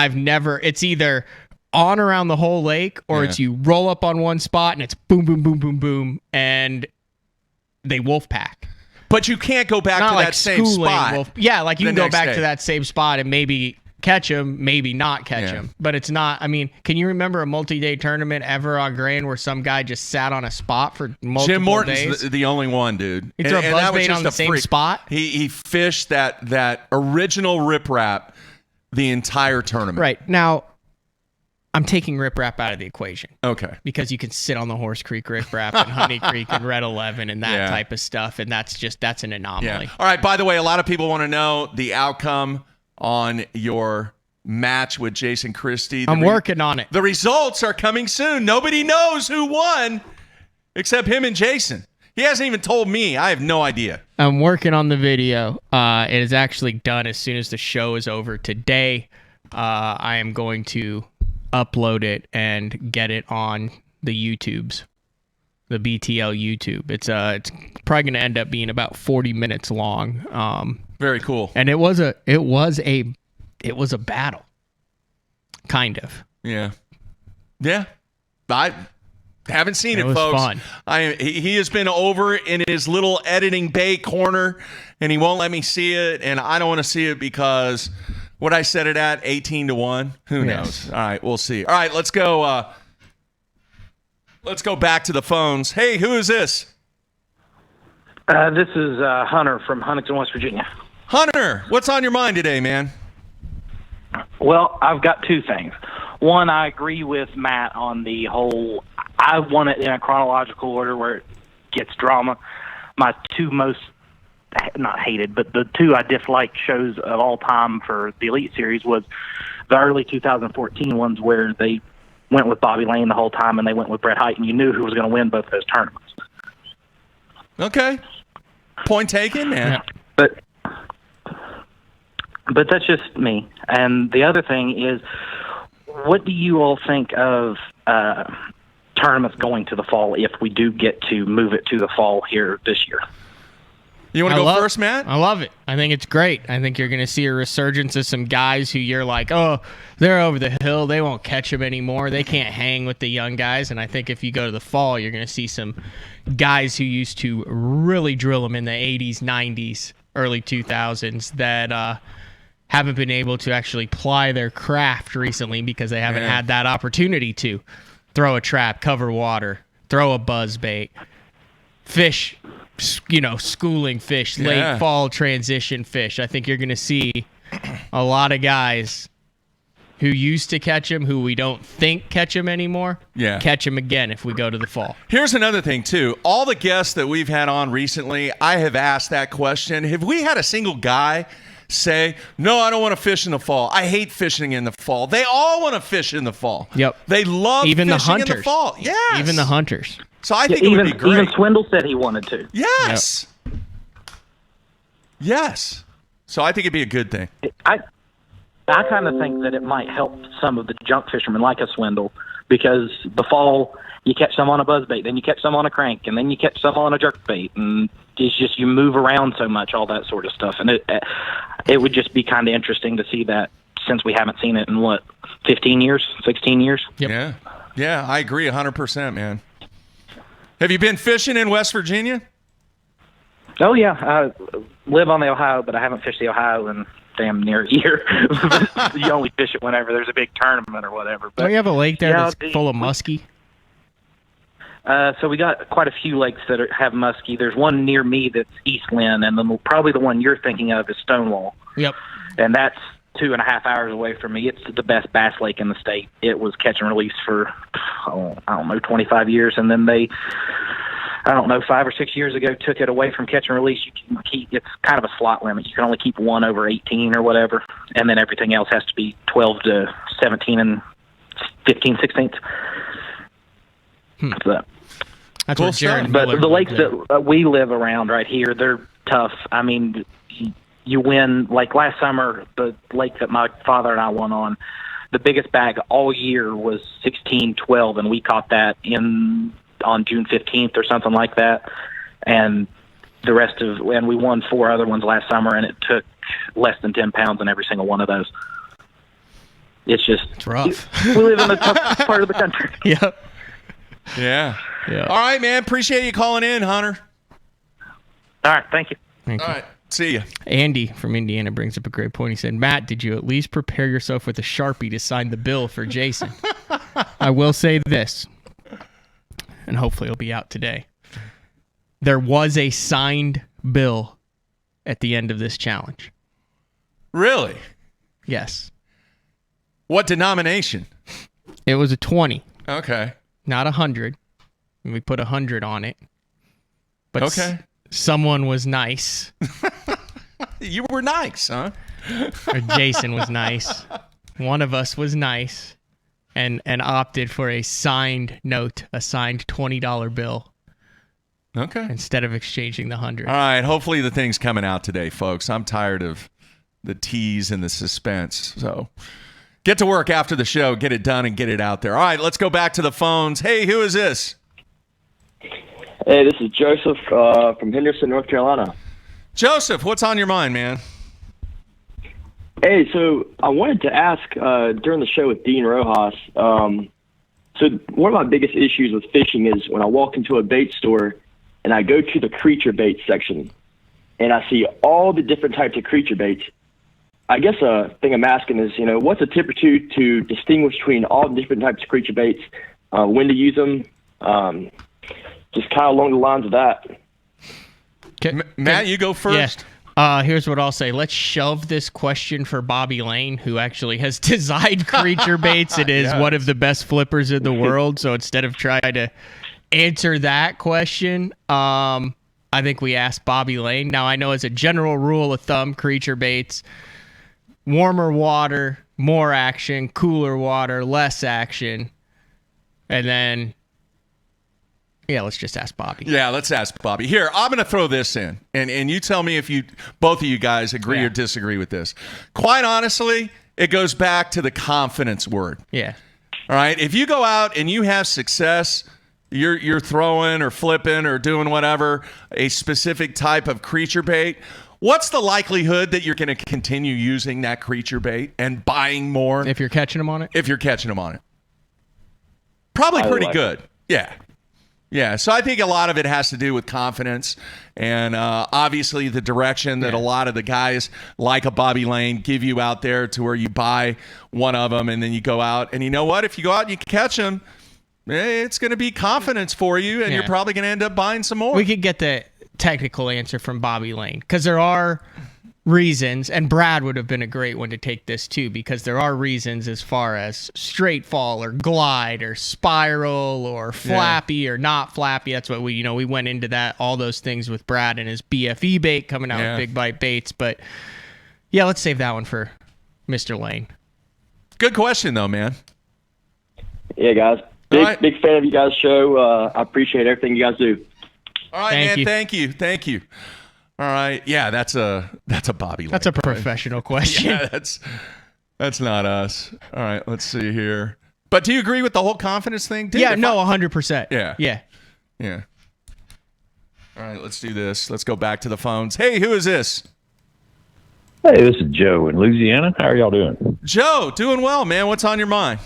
it's either on around the whole lake or it's you roll up on one spot and it's boom, boom, boom, boom, boom, and they wolf pack. But you can't go back to that same spot. Like you can go back to that same spot and maybe catch them, maybe not catch them. But it's not, I mean, can you remember a multi-day tournament ever on Grand where some guy just sat on a spot for multiple Jim Morton's days? the only one, dude. He threw a buzzbait on the same spot? He fished that original riprap the entire tournament. Right. Now, I'm taking riprap out of the equation. Okay. Because you can sit on the Horse Creek riprap and Honey Creek and Red 11 and that type of stuff, and that's an anomaly. Yeah. All right, by the way, a lot of people want to know the outcome on your match with Jason Christie. I'm working on it. The results are coming soon. Nobody knows who won except him and Jason. He hasn't even told me. I have no idea. I'm working on the video. It is actually done as soon as the show is over today. I am going to upload it and get it on the YouTubes, the BTL YouTube. It's probably going to end up being about 40 minutes long. Very cool. And it was a battle, kind of. Yeah. I haven't seen it, was folks. Fun. He has been over in his little editing bay corner, and he won't let me see it, and I don't want to see it because what I set it at, 18-1. Who knows? All right, we'll see. All right, let's go. Let's go back to the phones. Hey, who is this? This is Hunter from Huntington, West Virginia. Hunter, what's on your mind today, man? Well, I've got two things. One, I agree with Matt on the whole, I want it in a chronological order where it gets drama. My two most, not hated, but the two I disliked shows of all time for the Elite Series was the early 2014 ones where they went with Bobby Lane the whole time and they went with Brett Hite, and you knew who was going to win both those tournaments. Okay. Point taken, man. But that's just me. And the other thing is, what do you all think of tournaments going to the fall if we do get to move it to the fall here this year? You want to go first, Matt? I love it. I think it's great. I think you're going to see a resurgence of some guys who you're like, oh, they're over the hill. They won't catch them anymore. They can't hang with the young guys. And I think if you go to the fall, you're going to see some guys who used to really drill them in the 80s, 90s, early 2000s that haven't been able to actually ply their craft recently because they haven't had that opportunity to throw a trap, cover water, throw a buzz bait, fish schooling fish, late fall transition fish. I think you're going to see a lot of guys who used to catch them, who we don't think catch them anymore, catch them again if we go to the fall. Here's another thing, too. All the guests that we've had on recently, I have asked that question. Have we had a single guy say, no, I don't want to fish in the fall. I hate fishing in the fall. They all want to fish in the fall. Yep. They love even fishing the hunters. in the fall. Yes. Even the hunters. So I think it would be great. Even Swindle said he wanted to. Yes. Yep. Yes. So I think it'd be a good thing. I kind of think that it might help some of the junk fishermen like a Swindle, because the fall you catch some on a buzzbait, then you catch some on a crank, and then you catch some on a jerkbait, and it's just you move around so much, all that sort of stuff, and it would just be kind of interesting to see that, since we haven't seen it in 15 years, 16 years. Yep. Yeah, I agree 100%, man. Have you been fishing in West Virginia? Oh yeah, I live on the Ohio, but I haven't fished the Ohio in damn near a year. You only fish it whenever there's a big tournament or whatever. But don't you have a lake there that's full of muskie? So we got quite a few lakes that have muskie. There's one near me that's East Lynn, and probably the one you're thinking of is Stonewall. Yep. And that's 2.5 hours away from me. It's the best bass lake in the state. It was catch and release for, 25 years, and then they, 5 or 6 years ago, took it away from catch and release. You can it's kind of a slot limit. You can only keep one over 18 or whatever, and then everything else has to be 12 to 17 and 15 16ths. So, that's cool stuff. But the lakes that we live around right here, they're tough. I mean, you win. Like last summer, the lake that my father and I won on, the biggest bag all year was 16-12, and we caught that on June 15th or something like that. And and we won 4 other ones last summer, and it took less than 10 pounds in every single one of those. It's rough. We live in a tough part of the country. Yep. Yeah. All right, man. Appreciate you calling in, Hunter. All right. Thank you. All right. See ya. Andy from Indiana brings up a great point. He said, Matt, did you at least prepare yourself with a Sharpie to sign the bill for Jason? I will say this, and hopefully it'll be out today. There was a signed bill at the end of this challenge. Really? Yes. What denomination? It was a 20. Okay. Not 100. We put 100 on it. But okay. Someone was nice. You were nice, huh? Or Jason was nice. One of us was nice and opted for a signed note, a signed $20 bill. Okay. Instead of exchanging the 100. All right. Hopefully the thing's coming out today, folks. I'm tired of the tease and the suspense. So get to work after the show, get it done, and get it out there. All right, let's go back to the phones. Hey, who is this? Hey, this is Joseph from Henderson, North Carolina. Joseph, what's on your mind, man? Hey, so I wanted to ask during the show with Dean Rojas, so one of my biggest issues with fishing is when I walk into a bait store and I go to the creature bait section and I see all the different types of creature baits. I guess a thing I'm asking is, what's a tip or two to distinguish between all the different types of creature baits, when to use them, just kind of along the lines of that. Matt, you go first. Yeah. Here's what I'll say. Let's shove this question for Bobby Lane, who actually has designed creature baits. It is one of the best flippers in the world. So instead of trying to answer that question, I think we ask Bobby Lane. Now, I know as a general rule of thumb, creature baits, warmer water, more action, cooler water, less action. And then, let's just ask Bobby. Yeah, let's ask Bobby. Here, I'm going to throw this in, and you tell me if both of you guys agree or disagree with this. Quite honestly, it goes back to the confidence word. Yeah. All right? If you go out and you have success, you're throwing or flipping or doing whatever, a specific type of creature bait, what's the likelihood that you're going to continue using that creature bait and buying more? If you're catching them on it? If you're catching them on it. Probably pretty good. Yeah. Yeah. So I think a lot of it has to do with confidence and obviously the direction that a lot of the guys like a Bobby Lane give you out there to where you buy one of them and then you go out. And you know what? If you go out and you catch them, it's going to be confidence for you and you're probably going to end up buying some more. We could get technical answer from Bobby Lane, because there are reasons, and Brad would have been a great one to take this too, because there are reasons as far as straight fall or glide or spiral or flappy or not flappy. That's what we went into that, all those things with Brad and his BFE bait coming out with Big Bite Baits. But yeah, let's save that one for Mr. Lane. Good question though, man. Yeah, guys. Big fan of you guys' show. I appreciate everything you guys do. All right, man. Thank you. All right. Yeah, that's a Bobby Lane. That's a professional question. Yeah, that's not us. All right, let's see here. But do you agree with the whole confidence thing? Dude, yeah, no, 100%. Yeah. All right, let's do this. Let's go back to the phones. Hey, who is this? Hey, this is Joe in Louisiana. How are y'all doing? Joe, doing well, man. What's on your mind?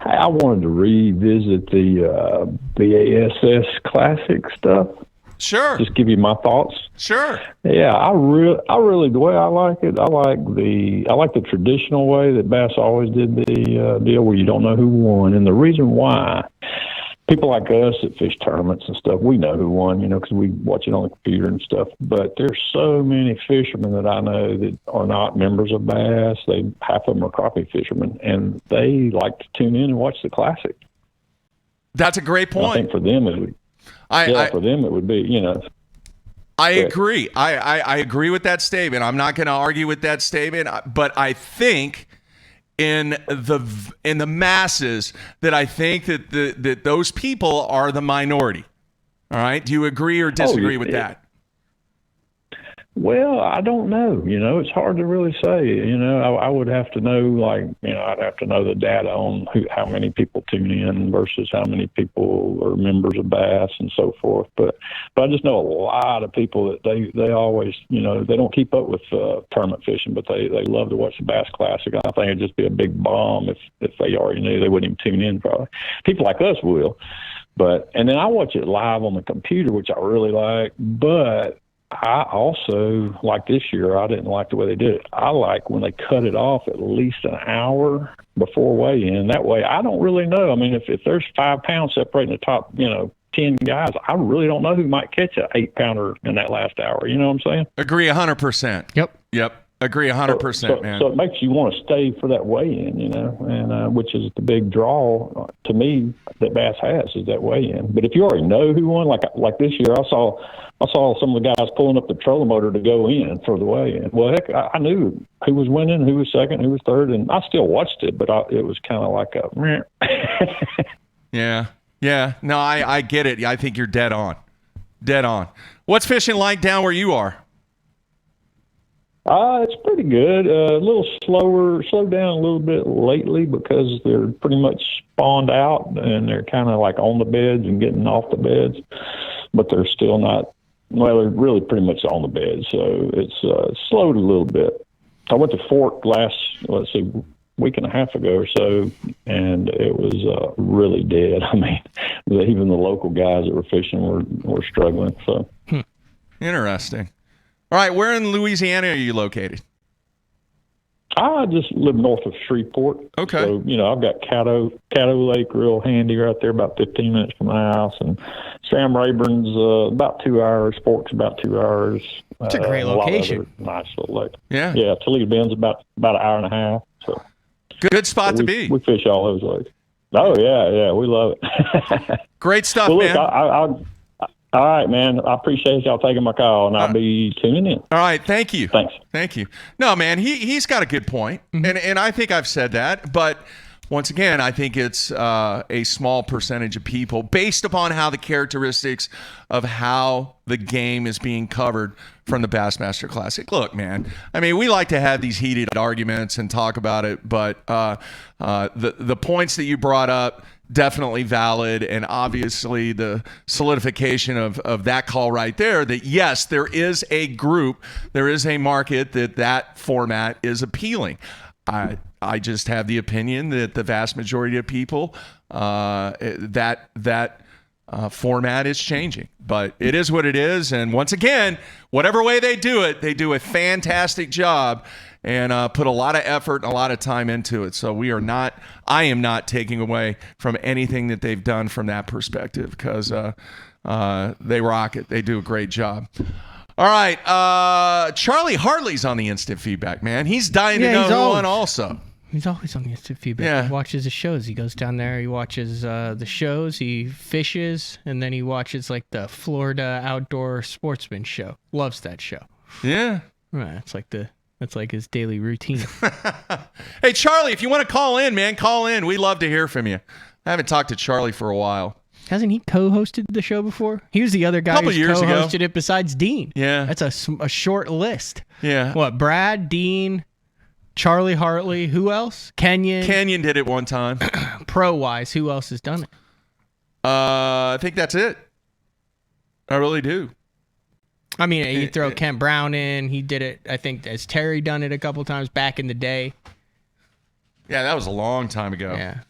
Hey, I wanted to revisit the Bassmaster Classic stuff. Sure. Just give you my thoughts. Sure. Yeah, I really the way I like it. I like the traditional way that Bass always did the deal where you don't know who won, and the reason why. People like us that fish tournaments and stuff, we know who won, because we watch it on the computer and stuff. But there's so many fishermen that I know that are not members of Bass. Half of them are crappie fishermen, and they like to tune in and watch the Classic. That's a great point. I think for them it would. For them it would be, I agree. I agree with that statement. I'm not going to argue with that statement, but I think in the masses that I think that those people are the minority. All right. Do you agree or disagree with that? Well, I don't know. It's hard to really say. I would have to know, I'd have to know the data on how many people tune in versus how many people are members of Bass and so forth. But I just know a lot of people that they always, they don't keep up with tournament fishing, but they love to watch the Bass Classic. I think it'd just be a big bomb if they already knew. They wouldn't even tune in probably. People like us will. And then I watch it live on the computer, which I really like, but I also, like this year, I didn't like the way they did it. I like when they cut it off at least an hour before weigh-in. That way, I don't really know. I mean, if there's 5 pounds separating the top, 10 guys, I really don't know who might catch an 8-pounder in that last hour. You know what I'm saying? Agree 100%. Yep. Agree 100%, man. So it makes you want to stay for that weigh-in, and which is the big draw to me that Bass has is that weigh-in. But if you already know who won, like this year, I saw some of the guys pulling up the trolling motor to go in for the weigh-in. Well, heck, I knew who was winning, who was second, who was third, and I still watched it, but it was kind of like a Yeah. No, I get it. I think you're dead on. What's fishing like down where you are? It's pretty good. A little slowed down a little bit lately because they're pretty much spawned out and they're kind of like on the beds and getting off the beds, but they're still not. Well, they're really pretty much on the bed, so it's slowed a little bit. I went to Fork week and a half ago or so, and it was really dead. I mean, even the local guys that were fishing were struggling. So interesting. All right, where in Louisiana are you located? I just live north of Shreveport. Okay. So, I've got Caddo Lake real handy right there, about 15 minutes from my house. And Sam Rayburn's about 2 hours. Fork's about 2 hours. It's a great location. Nice little lake. Yeah. Yeah, Toledo Bend's about an hour and a half. So good spot to be. We fish all those lakes. Oh, yeah, we love it. Great stuff, well, look, man. All right, man. I appreciate y'all taking my call, and I'll be tuning in. All right, thank you. Thanks. Thank you. No, man, he's got a good point, and I think I've said that, but once again, I think it's a small percentage of people based upon how the characteristics of how the game is being covered from the Bassmaster Classic. Look, man, I mean, we like to have these heated arguments and talk about it, but the points that you brought up, definitely valid, and obviously the solidification of that call right there, that yes, there is a group, there is a market that format is appealing. I just have the opinion that the vast majority of people that format is changing, but it is what it is. And once again, whatever way they do it, they do a fantastic job and put a lot of effort and a lot of time into it. So I am not taking away from anything that they've done from that perspective, because They rock it. They do a great job. All right. Charlie Hartley's on the instant feedback, man. He's dying to know who won also. He's always on the instant feedback. Yeah. He watches the shows. He goes down there. He watches the shows. He fishes, and then he watches like the Florida Outdoor Sportsman show. Loves that show. Yeah. Right. That's like his daily routine. Hey, Charlie, if you want to call in, man, call in. We love to hear from you. I haven't talked to Charlie for a while. Hasn't he co-hosted the show before? He was the other guy who co-hosted it besides Dean. Yeah. That's a short list. Yeah. What, Brad, Dean, Charlie Hartley, who else? Kenyon. Kenyon did it one time. Pro-wise, who else has done it? I think that's it. I really do. I mean, you throw Kent Brown in. He did it, I think, has Terry done it a couple times back in the day? Yeah, that was a long time ago. Yeah.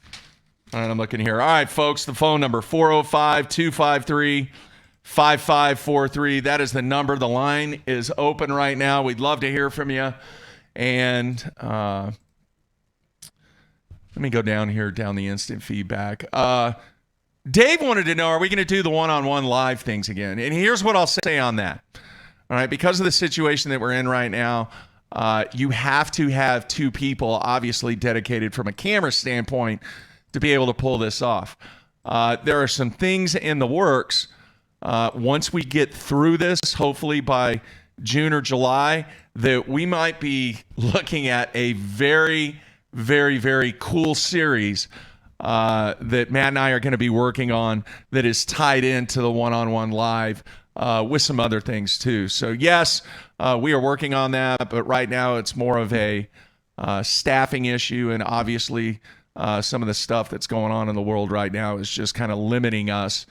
All right, I'm looking here. All right, folks, the phone number, 405-253-5543. That is the number. The line is open right now. We'd love to hear from you. And let me go down here, down the instant feedback. Dave wanted to know, are we going to do the one-on-one live things again? And here's what I'll say on that. All right, because of the situation that we're in right now, you have to have two people, obviously dedicated from a camera standpoint, to be able to pull this off. There are some things in the works. Once we get through this, hopefully by June or July, that we might be looking at a very, very, very cool series that Matt and I are going to be working on that is tied into the one-on-one live with some other things too. So yes, we are working on that, but right now it's more of a staffing issue, and obviously some of the stuff that's going on in the world right now is just kind of limiting us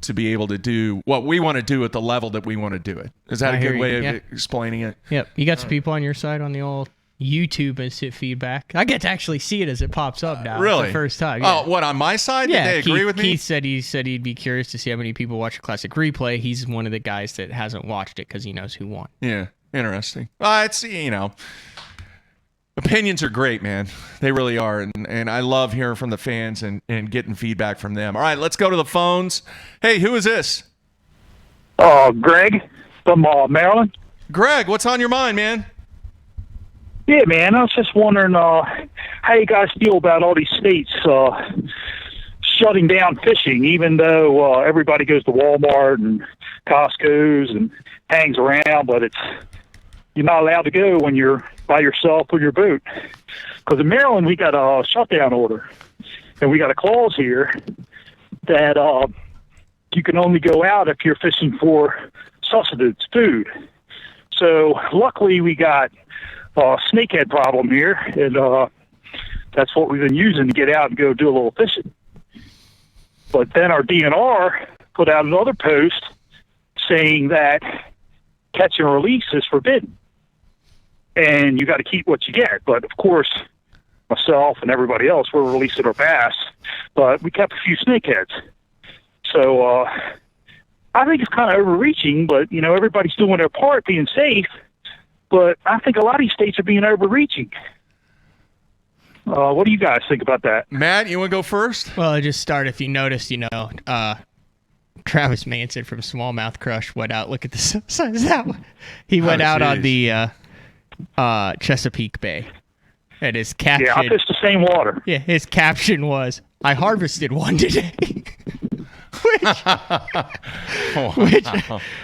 to be able to do what we want to do at the level that we want to do it. Is that a good way of explaining it? Yep. You got some people on your side on the old YouTube instant feedback. I get to actually see it as it pops up now. Really? The first time. Yeah. Oh, what, on my side? Yeah, Did they agree with me? Keith said he'd be curious to see how many people watch a classic replay. He's one of the guys that hasn't watched it because he knows who won. Yeah. Interesting. It's, opinions are great, man. They really are. And I love hearing from the fans and getting feedback from them. All right, let's go to the phones. Hey, who is this? Greg from Maryland. Greg, what's on your mind, man? Yeah, man. I was just wondering how you guys feel about all these states shutting down fishing, even though everybody goes to Walmart and Costco's and hangs around, but you're not allowed to go when you're by yourself with your boat. Because in Maryland, we got a shutdown order, and we got a clause here that you can only go out if you're fishing for sustenance, food. So luckily, we got a snakehead problem here, and that's what we've been using to get out and go do a little fishing. But then our DNR put out another post saying that catch and release is forbidden, and you got to keep what you get. But of course, myself and everybody else, we're releasing our bass, but we kept a few snakeheads. So I think it's kind of overreaching, but everybody's doing their part, being safe. But I think a lot of these states are being overreaching. What do you guys think about that? Matt, you want to go first? Well, I just start. If you noticed, Travis Manson from Smallmouth Crush went out. Look at the size of that one. He went out on the Chesapeake Bay. And his caption... Yeah, I fished the same water. Yeah, his caption was, "I harvested one today."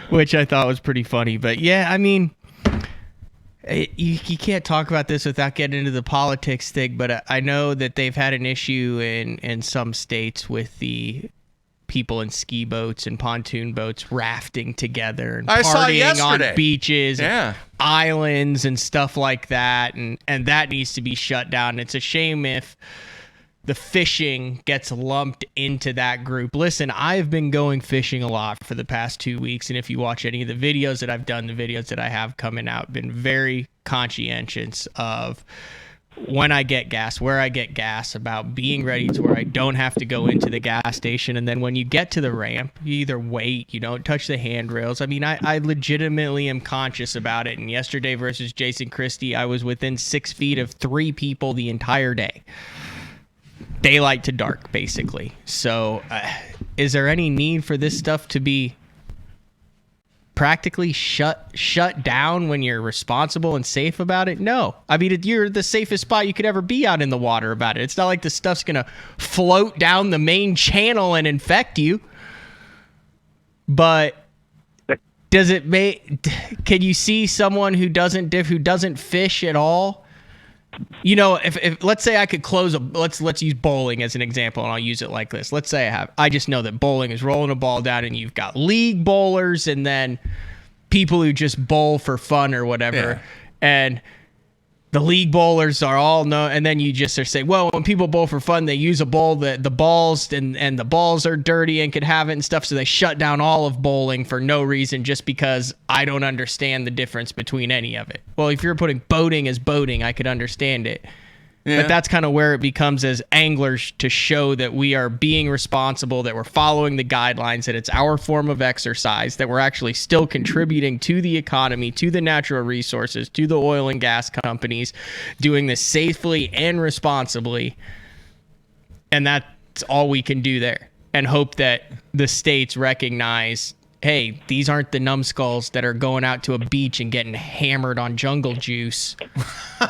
which I thought was pretty funny. But yeah, I mean... You can't talk about this without getting into the politics thing, but I know that they've had an issue in some states with the people in ski boats and pontoon boats rafting together and partying on beaches, and islands and stuff like that, and that needs to be shut down. It's a shame if the fishing gets lumped into that group. Listen, I've been going fishing a lot for the past 2 weeks, and if you watch any of the videos that I've done, the videos that I have coming out, been very conscientious of when I get gas, where I get gas, about being ready to where I don't have to go into the gas station. And then when you get to the ramp, you either wait, you don't touch the handrails. I mean, I legitimately am conscious about it. And yesterday versus Jason Christie, I was within 6 feet of 3 people the entire day. Daylight to dark, basically. So is there any need for this stuff to be practically shut down when you're responsible and safe about it? No. I mean, you're the safest spot you could ever be out in the water about it. It's not like the stuff's going to float down the main channel and infect you. But does it can you see someone who doesn't fish at all? You know, if let's say I could close let's use bowling as an example, and I'll use it like this. Let's say I just know that bowling is rolling a ball down, and you've got league bowlers and then people who just bowl for fun or whatever. Yeah. And the league bowlers are all known, and then you just are saying, well, when people bowl for fun, they use a bowl that the balls and the balls are dirty and could have it and stuff, so they shut down all of bowling for no reason, just because I don't understand the difference between any of it. Well, if you're putting boating as boating, I could understand it. Yeah. But that's kind of where it becomes as anglers to show that we are being responsible, that we're following the guidelines, that it's our form of exercise, that we're actually still contributing to the economy, to the natural resources, to the oil and gas companies, doing this safely and responsibly. And that's all we can do there. And hope that the states recognize, hey, these aren't the numbskulls that are going out to a beach and getting hammered on jungle juice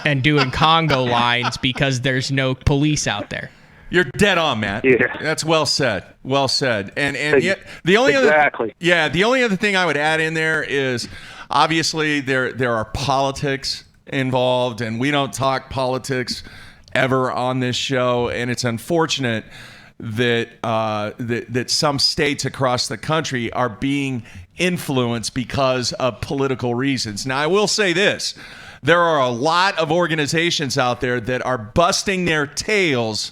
and doing Congo lines because there's no police out there. You're dead on, Matt. Yeah. That's well said. Well said. And yet the only the only other thing I would add in there is obviously there are politics involved, and we don't talk politics ever on this show, and it's unfortunate that some states across the country are being influenced because of political reasons. Now, I will say this. There are a lot of organizations out there that are busting their tails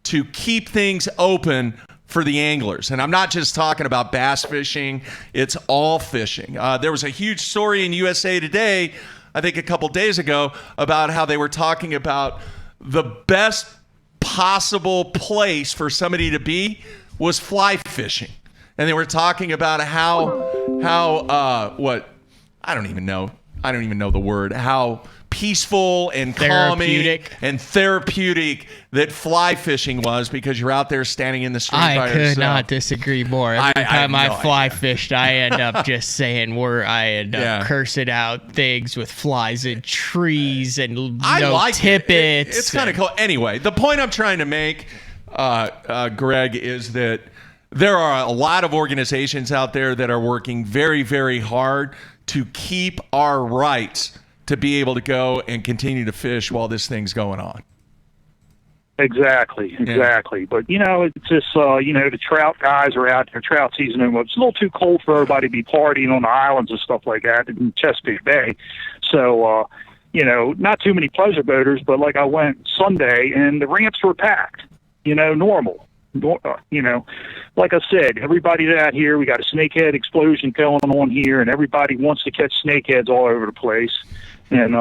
to keep things open for the anglers. And I'm not just talking about bass fishing. It's all fishing. There was a huge story in USA Today, I think a couple days ago, about how they were talking about the best possible place for somebody to be was fly fishing, and they were talking about how I don't even know the word, how peaceful and calming and therapeutic that fly fishing was, because you're out there standing in the street by yourself. I could not disagree more. Every time I fly fished, I end up just saying cursing out things with flies and trees and tippets. It's kind of cool. Anyway, the point I'm trying to make, Greg, is that there are a lot of organizations out there that are working very, very hard to keep our rights to be able to go and continue to fish while this thing's going on. Exactly. Yeah. But, it's just, the trout guys are out there, trout season, and it's a little too cold for everybody to be partying on the islands and stuff like that in Chesapeake Bay. So, not too many pleasure boaters, but like I went Sunday and the ramps were packed, normal. Like I said, everybody's out here. We got a snakehead explosion going on here, and everybody wants to catch snakeheads all over the place. And,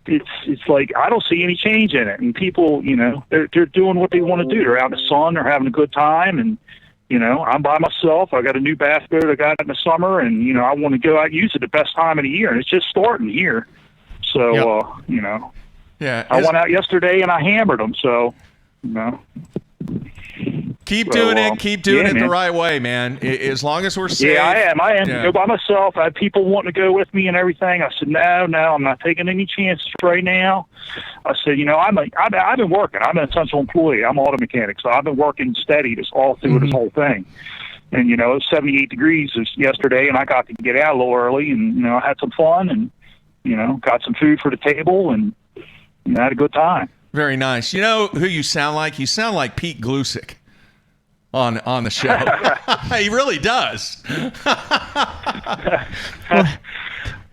it's like I don't see any change in it. And people, they're doing what they want to do. They're out in the sun. They're having a good time. And, I'm by myself. I got a new bass boat I got in the summer, and, I want to go out and use it the best time of the year. And it's just starting here. So, Yeah, I went out yesterday and I hammered them. So, keep doing it the right way, man. As long as we're safe. Yeah, I am. Yeah. Go by myself. I had people wanting to go with me and everything. I said, no, I'm not taking any chances right now. I said, I've been working. I'm an essential employee. I'm an auto mechanic, so I've been working steady all through this whole thing. And, it was 78 degrees yesterday, and I got to get out a little early, and, I had some fun and, got some food for the table, and I had a good time. Very nice. You know who you sound like? You sound like Pete Glusick on the show. He really does.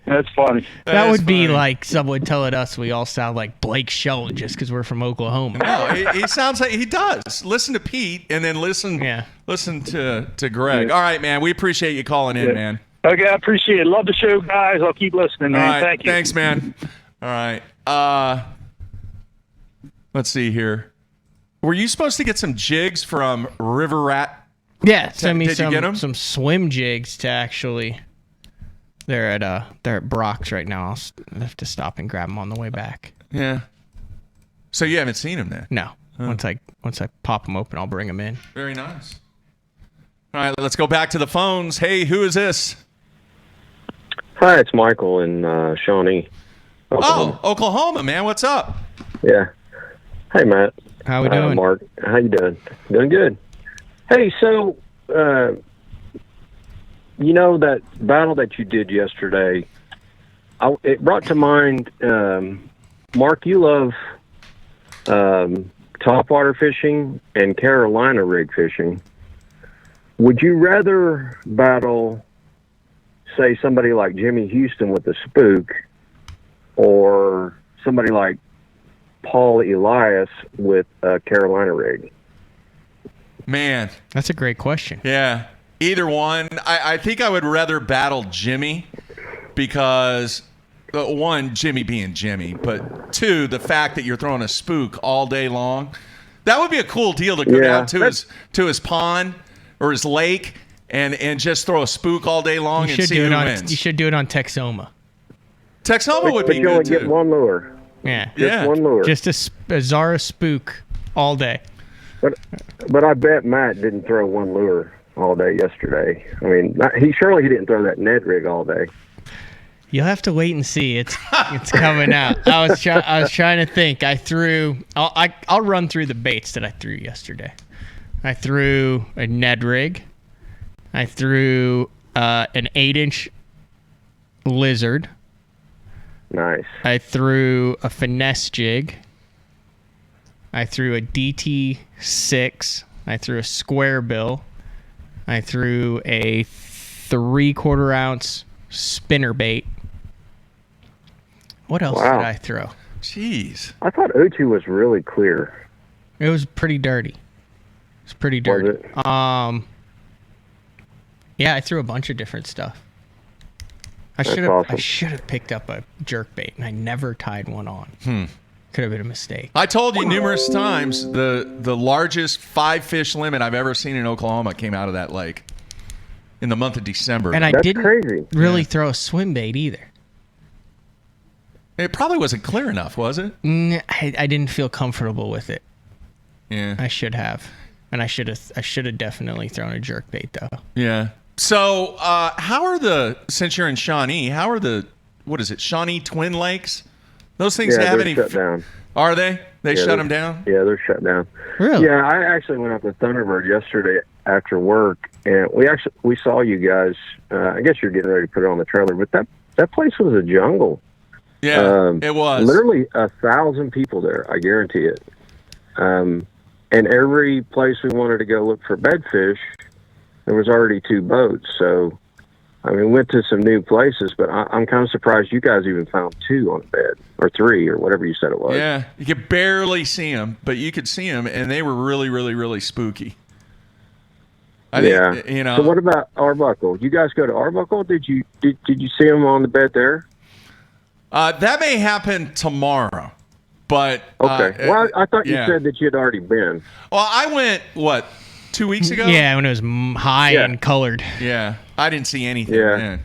That's funny. That would be like someone telling us we all sound like Blake Shelton just because we're from Oklahoma. No, he sounds like he does. Listen to Pete and then listen to Greg. Yeah. All right, man. We appreciate you calling in, man. Okay, I appreciate it. Love the show, guys. I'll keep listening, man. All right, Thank you. Thanks, man. All right. Let's see here. Were you supposed to get some jigs from River Rat? Yeah, send me Did you get 'em? some swim jigs to actually. They're at Brock's right now. I'll have to stop and grab them on the way back. Yeah. So you haven't seen them then? No. Once I pop them open, I'll bring them in. Very nice. All right, let's go back to the phones. Hey, who is this? Hi, it's Michael in Shawnee, Oklahoma. Oh, Oklahoma, man. What's up? Yeah. Hey, Matt. How we doing? Mark, how you doing? Doing good. Hey, so, you know that battle that you did yesterday, it brought to mind, Mark, you love topwater fishing and Carolina rig fishing. Would you rather battle, say, somebody like Jimmy Houston with the spook, or somebody like Paul Elias with a Carolina rig? Man. That's a great question. Yeah. Either one. I think I would rather battle Jimmy because, one, Jimmy being Jimmy, but two, the fact that you're throwing a spook all day long. That would be a cool deal to go down to his pond or his lake and just throw a spook all day long and see who wins. You should do it on Texoma. Texoma would be you good only too. get one lure. Yeah. Just one lure. Just a Zara spook all day. But I bet Matt didn't throw one lure all day yesterday. I mean, he didn't throw that Ned rig all day. You'll have to wait and see. It's coming out. I was trying to think. I'll run through the baits that I threw yesterday. I threw a Ned rig. I threw an 8-inch lizard. Nice. I threw a finesse jig. I threw a DT6. I threw a square bill. I threw a 3/4 ounce spinner bait. What else did I throw? Jeez. I thought Uchi was really clear. It was pretty dirty. It's pretty dirty. Was it? Yeah, I threw a bunch of different stuff. I should have picked up a jerk bait, and I never tied one on. Could have been a mistake. I told you numerous times the largest 5-fish limit I've ever seen in Oklahoma came out of that lake in the month of December. And I didn't really throw a swim bait either. It probably wasn't clear enough, was it? I didn't feel comfortable with it. Yeah. I should have. And I should have definitely thrown a jerk bait though. Yeah. So, since you're in Shawnee, what is it, Shawnee Twin Lakes? Those things have any... shut down. Are they? They shut them down? Yeah, they're shut down. Really? Yeah, I actually went up to Thunderbird yesterday after work, and we saw you guys. I guess you're getting ready to put it on the trailer, but that place was a jungle. Yeah, it was. Literally 1,000 people there, I guarantee it. And every place we wanted to go look for bedfish, there was already 2 boats. So, I mean, we went to some new places, but I'm kind of surprised you guys even found 2 on the bed, or 3, or whatever you said it was. Yeah, you could barely see them, but you could see them, and they were really, really, really spooky. I think, you know. So what about Arbuckle? You guys go to Arbuckle? Did you see them on the bed there? That may happen tomorrow, but okay. Well, I thought you said that you'd already been. Well, I went 2 weeks ago. Yeah, when it was high and colored. Yeah, I didn't see anything. Yeah.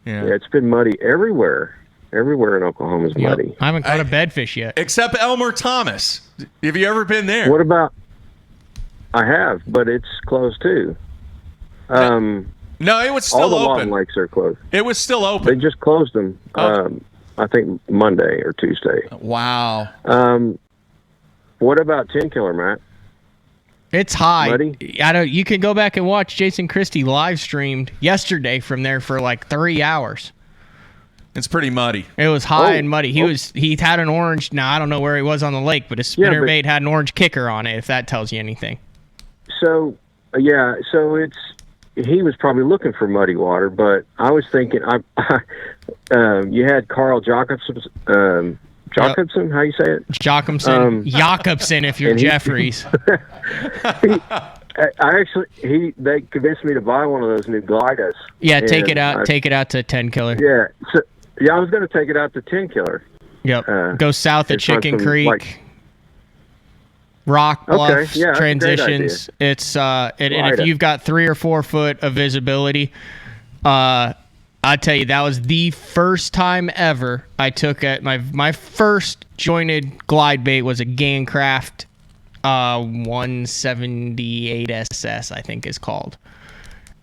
Yeah, it's been muddy everywhere. Everywhere in Oklahoma is muddy. I haven't caught a bedfish yet, except Elmer Thomas. Have you ever been there? What about? I have, but it's closed too. No, it was still all the open. Lawton lakes are closed. It was still open. They just closed them. I think Monday or Tuesday. Wow. What about 10 Killer, Matt? It's high. Muddy? You can go back and watch Jason Christie live streamed yesterday from there for like 3 hours. It's pretty muddy. It was high and muddy. He had an orange. Now I don't know where he was on the lake, but his spinnerbait had an orange kicker on it. If that tells you anything. So he was probably looking for muddy water, but I was thinking, you had Carl Jacobson, how you say it? Jacobson, if you're Jeffries. They convinced me to buy one of those new Glidus. Yeah, take it out to 10 Killer. Yeah, I was going to take it out to 10 Killer. Yep. Go south of Chicken Creek. Rock bluffs, transitions. It's and if you've got 3 or 4 foot of visibility, I tell you, that was the first time ever I took my first jointed glide bait was a Gancraft 178 SS, I think is called.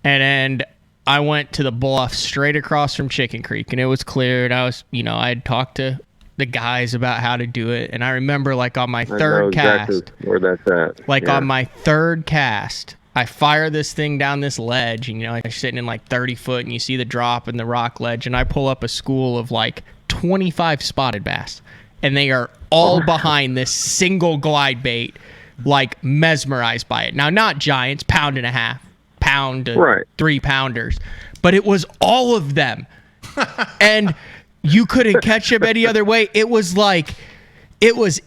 And I went to the bluff straight across from Chicken Creek, and it was clear, and I had talked to the guys about how to do it, and I remember like on my third cast, where that's at. Like on my third cast, I fire this thing down this ledge, and I'm sitting in like 30 foot, and you see the drop in the rock ledge, and I pull up a school of like 25 spotted bass, and they are all behind this single glide bait, like mesmerized by it. Now, not giants, pound and a half, pound to 3 pounders, but it was all of them, and you couldn't catch them any other way. It was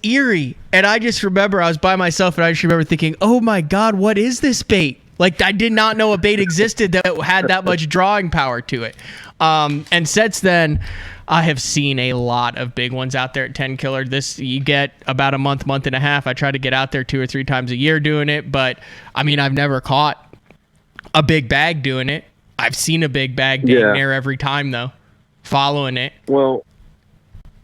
eerie. And I just remember I was by myself, and I just remember thinking, oh my God, what is this bait? Like, I did not know a bait existed that had that much drawing power to it. And since then, I have seen a lot of big ones out there at 10 Killer. You get about a month and a half. I try to get out there 2 or 3 times a year doing it. But, I mean, I've never caught a big bag doing it. I've seen a big bag dang near every time, though, following it. Well,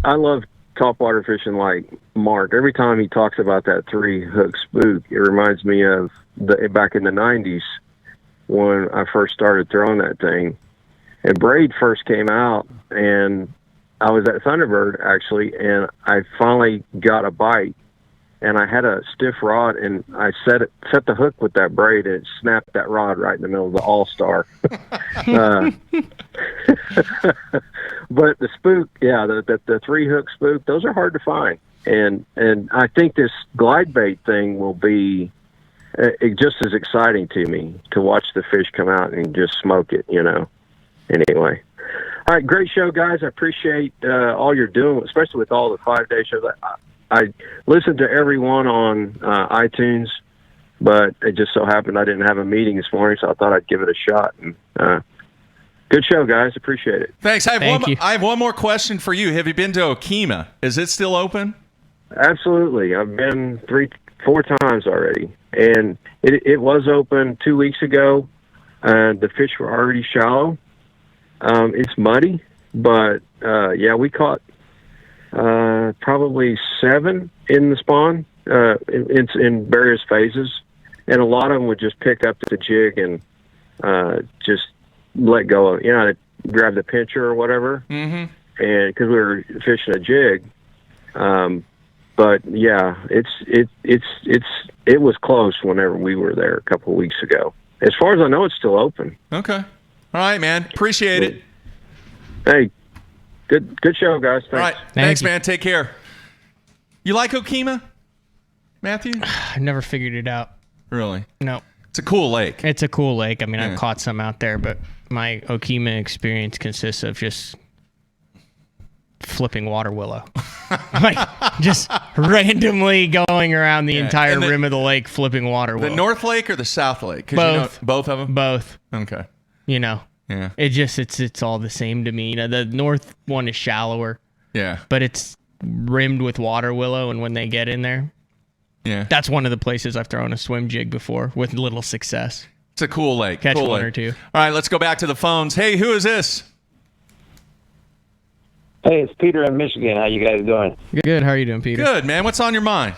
I love topwater fishing like Mark. Every time he talks about that 3-hook spook, it reminds me of back in the 90s when I first started throwing that thing. And Braid first came out, and I was at Thunderbird, actually, and I finally got a bite. And I had a stiff rod, and I set the hook with that braid, and it snapped that rod right in the middle of the All-Star. But the spook, the 3-hook spook, those are hard to find. And I think this glide bait thing will be just as exciting to me to watch the fish come out and just smoke it, Anyway. All right, great show, guys. I appreciate all you're doing, especially with all the 5-day shows. I listened to everyone on iTunes, but it just so happened I didn't have a meeting this morning, so I thought I'd give it a shot. And good show, guys. Appreciate it. Thanks. I have one more question for you. Have you been to Okemah? Is it still open? Absolutely. I've been 3-4 times already, and it was open 2 weeks ago. The fish were already shallow. It's muddy, but we caught probably 7 in the spawn. It's in various phases, and a lot of them would just pick up the jig and just let go of, grab the pincher or whatever. Mm-hmm. And because we were fishing a jig, but yeah, it was close whenever we were there a couple of weeks ago. As far as I know, it's still open. Okay. All right, man. Appreciate it. Hey, good show, guys. Thanks. All right. Thanks, man. Take care. You like Okemah, Matthew? I've never figured it out. Really? No. It's a cool lake. It's a cool lake. I mean, I've caught some out there, but my Okemah experience consists of just flipping water willow. Like, just randomly going around the entire rim of the lake flipping water willow. The North Lake or the South Lake? Both. Both of them? Both. Okay. Yeah. It's all the same to me. The North one is shallower. Yeah. But it's rimmed with water willow, and when they get in there, that's one of the places I've thrown a swim jig before with little success. It's a cool lake. Catch cool one lake. or two. All right, let's go back to the phones. Hey, who is this? Hey, it's Peter in Michigan. How you guys doing? Good. How are you doing, Peter? Good, man. What's on your mind?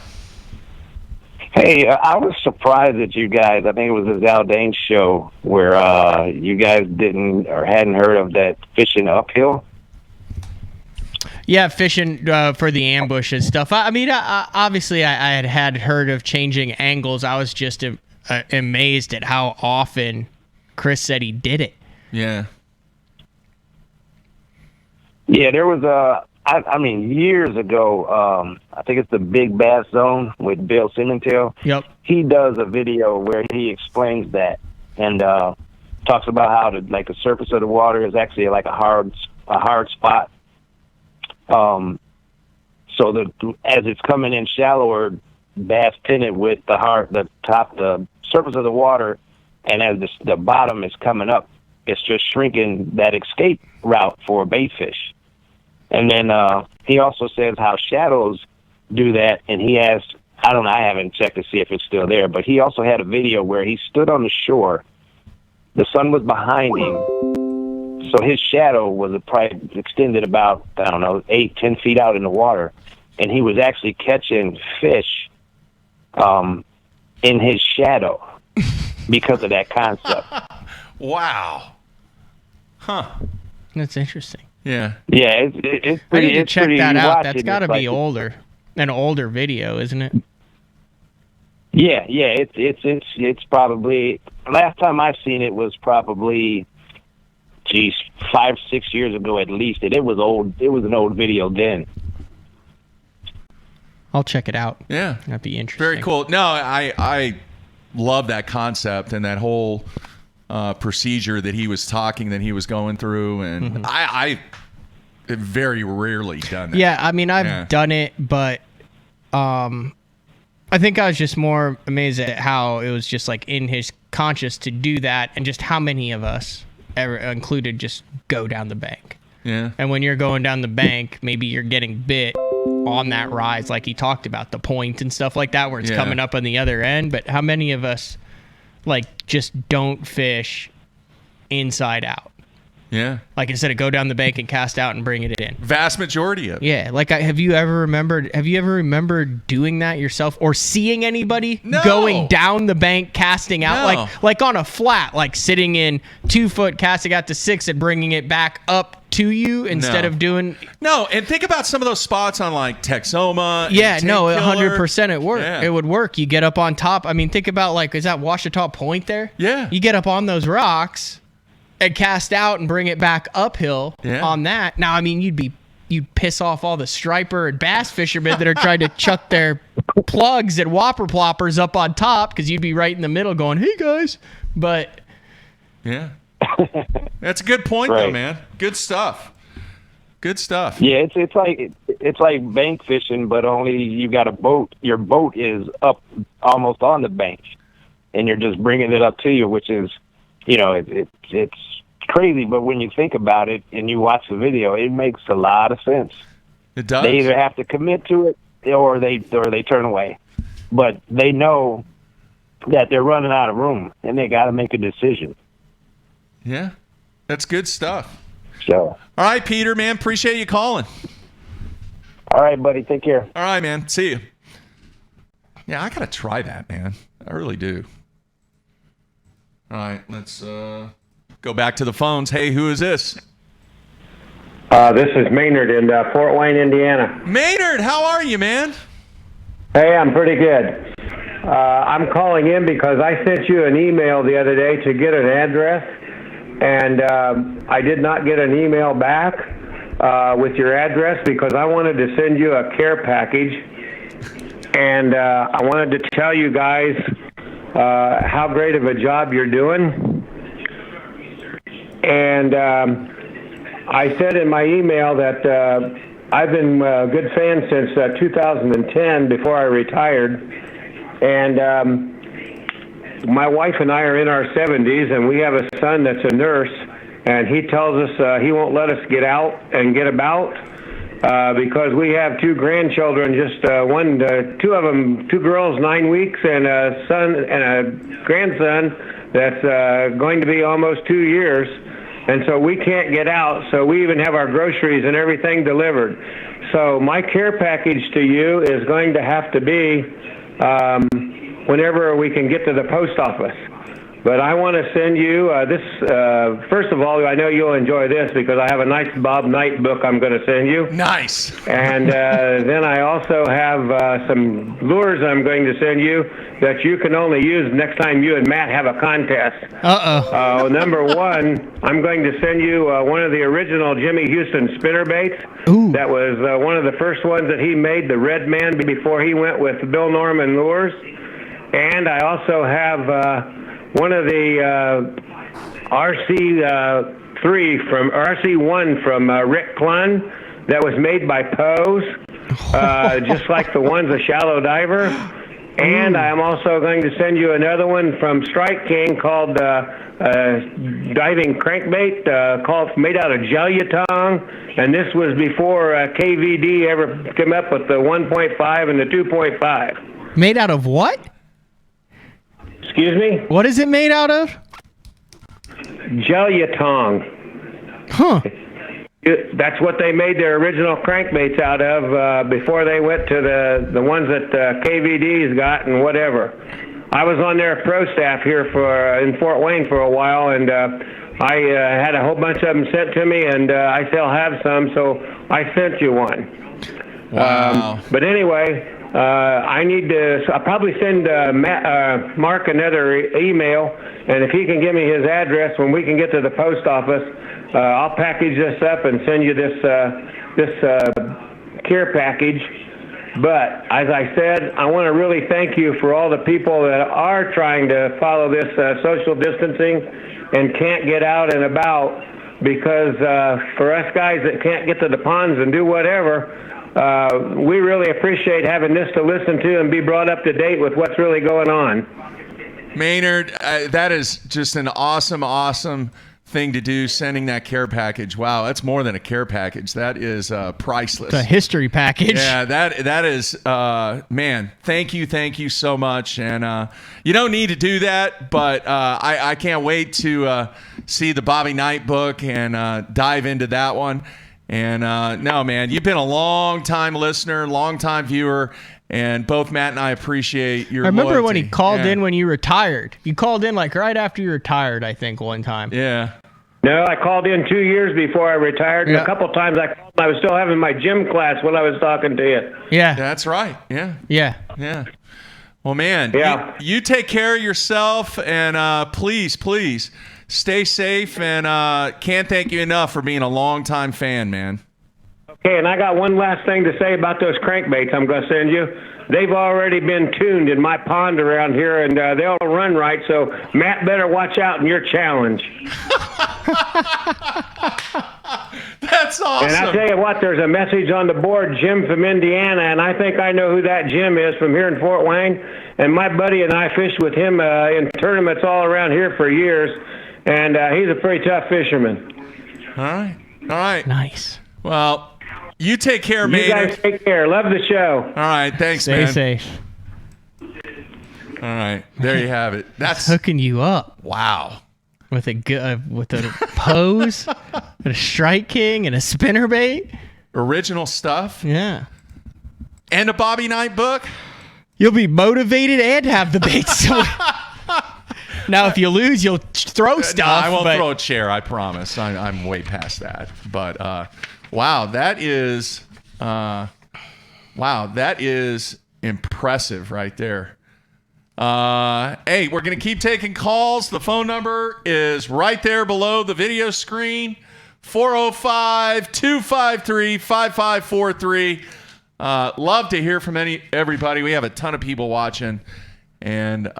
Hey, I was surprised that you guys, I think it was the Zaldane show, where you guys didn't or hadn't heard of that fishing uphill. Yeah, fishing for the ambush and stuff. I mean, obviously, I had heard of changing angles. I was just amazed at how often Chris said he did it. Yeah. Yeah, there was years ago, I think it's the Big Bass Zone with Bill Simontel. Yep. He does a video where he explains that and talks about how the surface of the water is actually like a hard spot. So as it's coming in shallower, bass pin it with the surface of the water, and as the bottom is coming up, it's just shrinking that escape route for a bait fish. And then he also says how shadows do that, and he has, I don't know, I haven't checked to see if it's still there, but he also had a video where he stood on the shore, the sun was behind him, So his shadow was probably extended about, I don't know, 8-10 feet out in the water. And he was actually catching fish in his shadow because of that concept. Wow. Huh. That's interesting. Yeah. Yeah, it's I pretty. need to it's check pretty, that you out. watch That's it, got to it's be like- an older video, isn't it? Yeah. It's probably, last time I've seen it was probably, 5-6 years ago at least. And it was old. It was an old video then. I'll check it out. Yeah. That'd be interesting. Very cool. No, I love that concept and that whole procedure that he was going through. And I have very rarely done that. Yeah, I mean, I've done it, but I think I was just more amazed at how it was just like in his conscious to do that, and just how many of us, ever included, just go down the bank. Yeah. And when you're going down the bank, maybe you're getting bit on that rise, like he talked about, the point and stuff like that, where it's coming up on the other end. But how many of us like just don't fish inside out? Yeah. Like instead of go down the bank and cast out and bring it in. Vast majority of it. Yeah. Like, have you ever remembered doing that yourself, or seeing anybody going down the bank casting out, like on a flat, like sitting in 2 foot, casting out to 6 and bringing it back up to you instead of doing? No. And think about some of those spots on like Texoma. Yeah. and No, Tank 100% it worked. Yeah. It would work. You get up on top. I mean, think about, like, is that Washita Point there? Yeah. You get up on those rocks and cast out and bring it back uphill on that. Now, I mean, you'd piss off all the striper and bass fishermen that are trying to chuck their plugs and whopper ploppers up on top, because you'd be right in the middle going, "Hey guys," but yeah, that's a good point though, man. Good stuff. Good stuff. Yeah, it's like bank fishing, but only you got a boat. Your boat is up almost on the bank, and you're just bringing it up to you, which is, it's crazy, but when you think about it and you watch the video, it makes a lot of sense. It does. They either have to commit to it or they turn away, but they know that they're running out of room and they got to make a decision. Yeah, that's good stuff. So, all right, Peter, man, appreciate you calling. All right, buddy, take care. All right, man, see you. Yeah, I gotta try that, man. I really do. All right, let's go back to the phones. Hey, who is this? This is Maynard in Fort Wayne, Indiana. Maynard, how are you, man? Hey, I'm pretty good. I'm calling in because I sent you an email the other day to get an address, and I did not get an email back with your address because I wanted to send you a care package, and I wanted to tell you guys how great of a job you're doing. And I said in my email that I've been a good fan since 2010, before I retired. And my wife and I are in our 70s, and we have a son that's a nurse, and he tells us he won't let us get out and get about because we have 2 grandchildren, just two of them, 2 girls, 9 weeks, and a son and a grandson that's going to be almost 2 years. And so we can't get out, so we even have our groceries and everything delivered. So my care package to you is going to have to be whenever we can get to the post office. But I want to send you this. First of all, I know you'll enjoy this because I have a nice Bob Knight book I'm going to send you. Nice. And then I also have some lures I'm going to send you that you can only use next time you and Matt have a contest. Number 1, I'm going to send you one of the original Jimmy Houston spinner baits. Ooh. That was one of the first ones that he made, the Red Man, before he went with Bill Norman Lures. And I also have one of the RC1 from Rick Clunn that was made by Pose, just like the one's a shallow diver. And I'm also going to send you another one from Strike King called diving crankbait, made out of Jellytong. And this was before KVD ever came up with the 1.5 and the 2.5. Made out of what? Excuse me? What is it made out of? Jellytong. Huh. That's what they made their original crankbaits out of before they went to the ones that KVD's got and whatever. I was on their pro staff here in Fort Wayne for a while, and I had a whole bunch of them sent to me, and I still have some, so I sent you one. Wow. But anyway, I'll probably send Mark another email, and if he can give me his address when we can get to the post office, I'll package this up and send you this care package. But as I said, I want to really thank you for all the people that are trying to follow this social distancing and can't get out and about, because for us guys that can't get to the ponds and do whatever, we really appreciate having this to listen to and be brought up to date with what's really going on. Maynard, that is just an awesome thing to do, sending that care package. Wow, that's more than a care package. That is priceless. It's a history package. Yeah, that is, man, thank you so much. And you don't need to do that, but I can't wait to see the Bobby Knight book and dive into that one. And no, man, you've been a long-time listener, long-time viewer, and both Matt and I appreciate your I remember loyalty. when he called in when you retired. You called in like right after you retired, I think, one time. Yeah. No, I called in 2 years before I retired, and a couple times I called. I was still having my gym class when I was talking to you. Yeah. That's right. Yeah. Yeah. Well, man, you take care of yourself, and please stay safe, and can't thank you enough for being a longtime fan, man. Okay, and I got one last thing to say about those crankbaits I'm going to send you. They've already been tuned in my pond around here, and they'll run right, so Matt better watch out in your challenge. That's awesome. And I'll tell you what, there's a message on the board, Jim from Indiana, and I think I know who that Jim is from here in Fort Wayne. And my buddy and I fished with him in tournaments all around here for years, and he's a pretty tough fisherman. All right. Nice. Well, you take care, man. You guys take care. Love the show. All right. Thanks, Stay man. safe. All right. There you have it. That's hooking you up. Wow. With a pose, with a strike king and a spinnerbait. Original stuff. Yeah. And a Bobby Knight book. You'll be motivated and have the baits. Now, if you lose, you'll throw stuff. No, I won't throw a chair, I promise. I'm way past that. But wow, that is impressive right there. Hey, we're going to keep taking calls. The phone number is right there below the video screen, 405-253-5543. Love to hear from everybody. We have a ton of people watching. And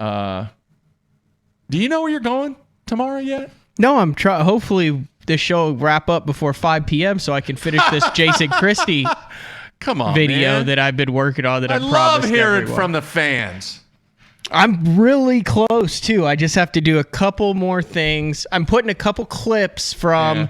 do you know where you're going tomorrow yet? No, I'm trying. Hopefully this show will wrap up before 5 p.m. so I can finish this Jason Christie video man. That I've been working on that I promised love hearing everyone. from the fans. I'm really close, too. I just have to do a couple more things. I'm putting a couple clips from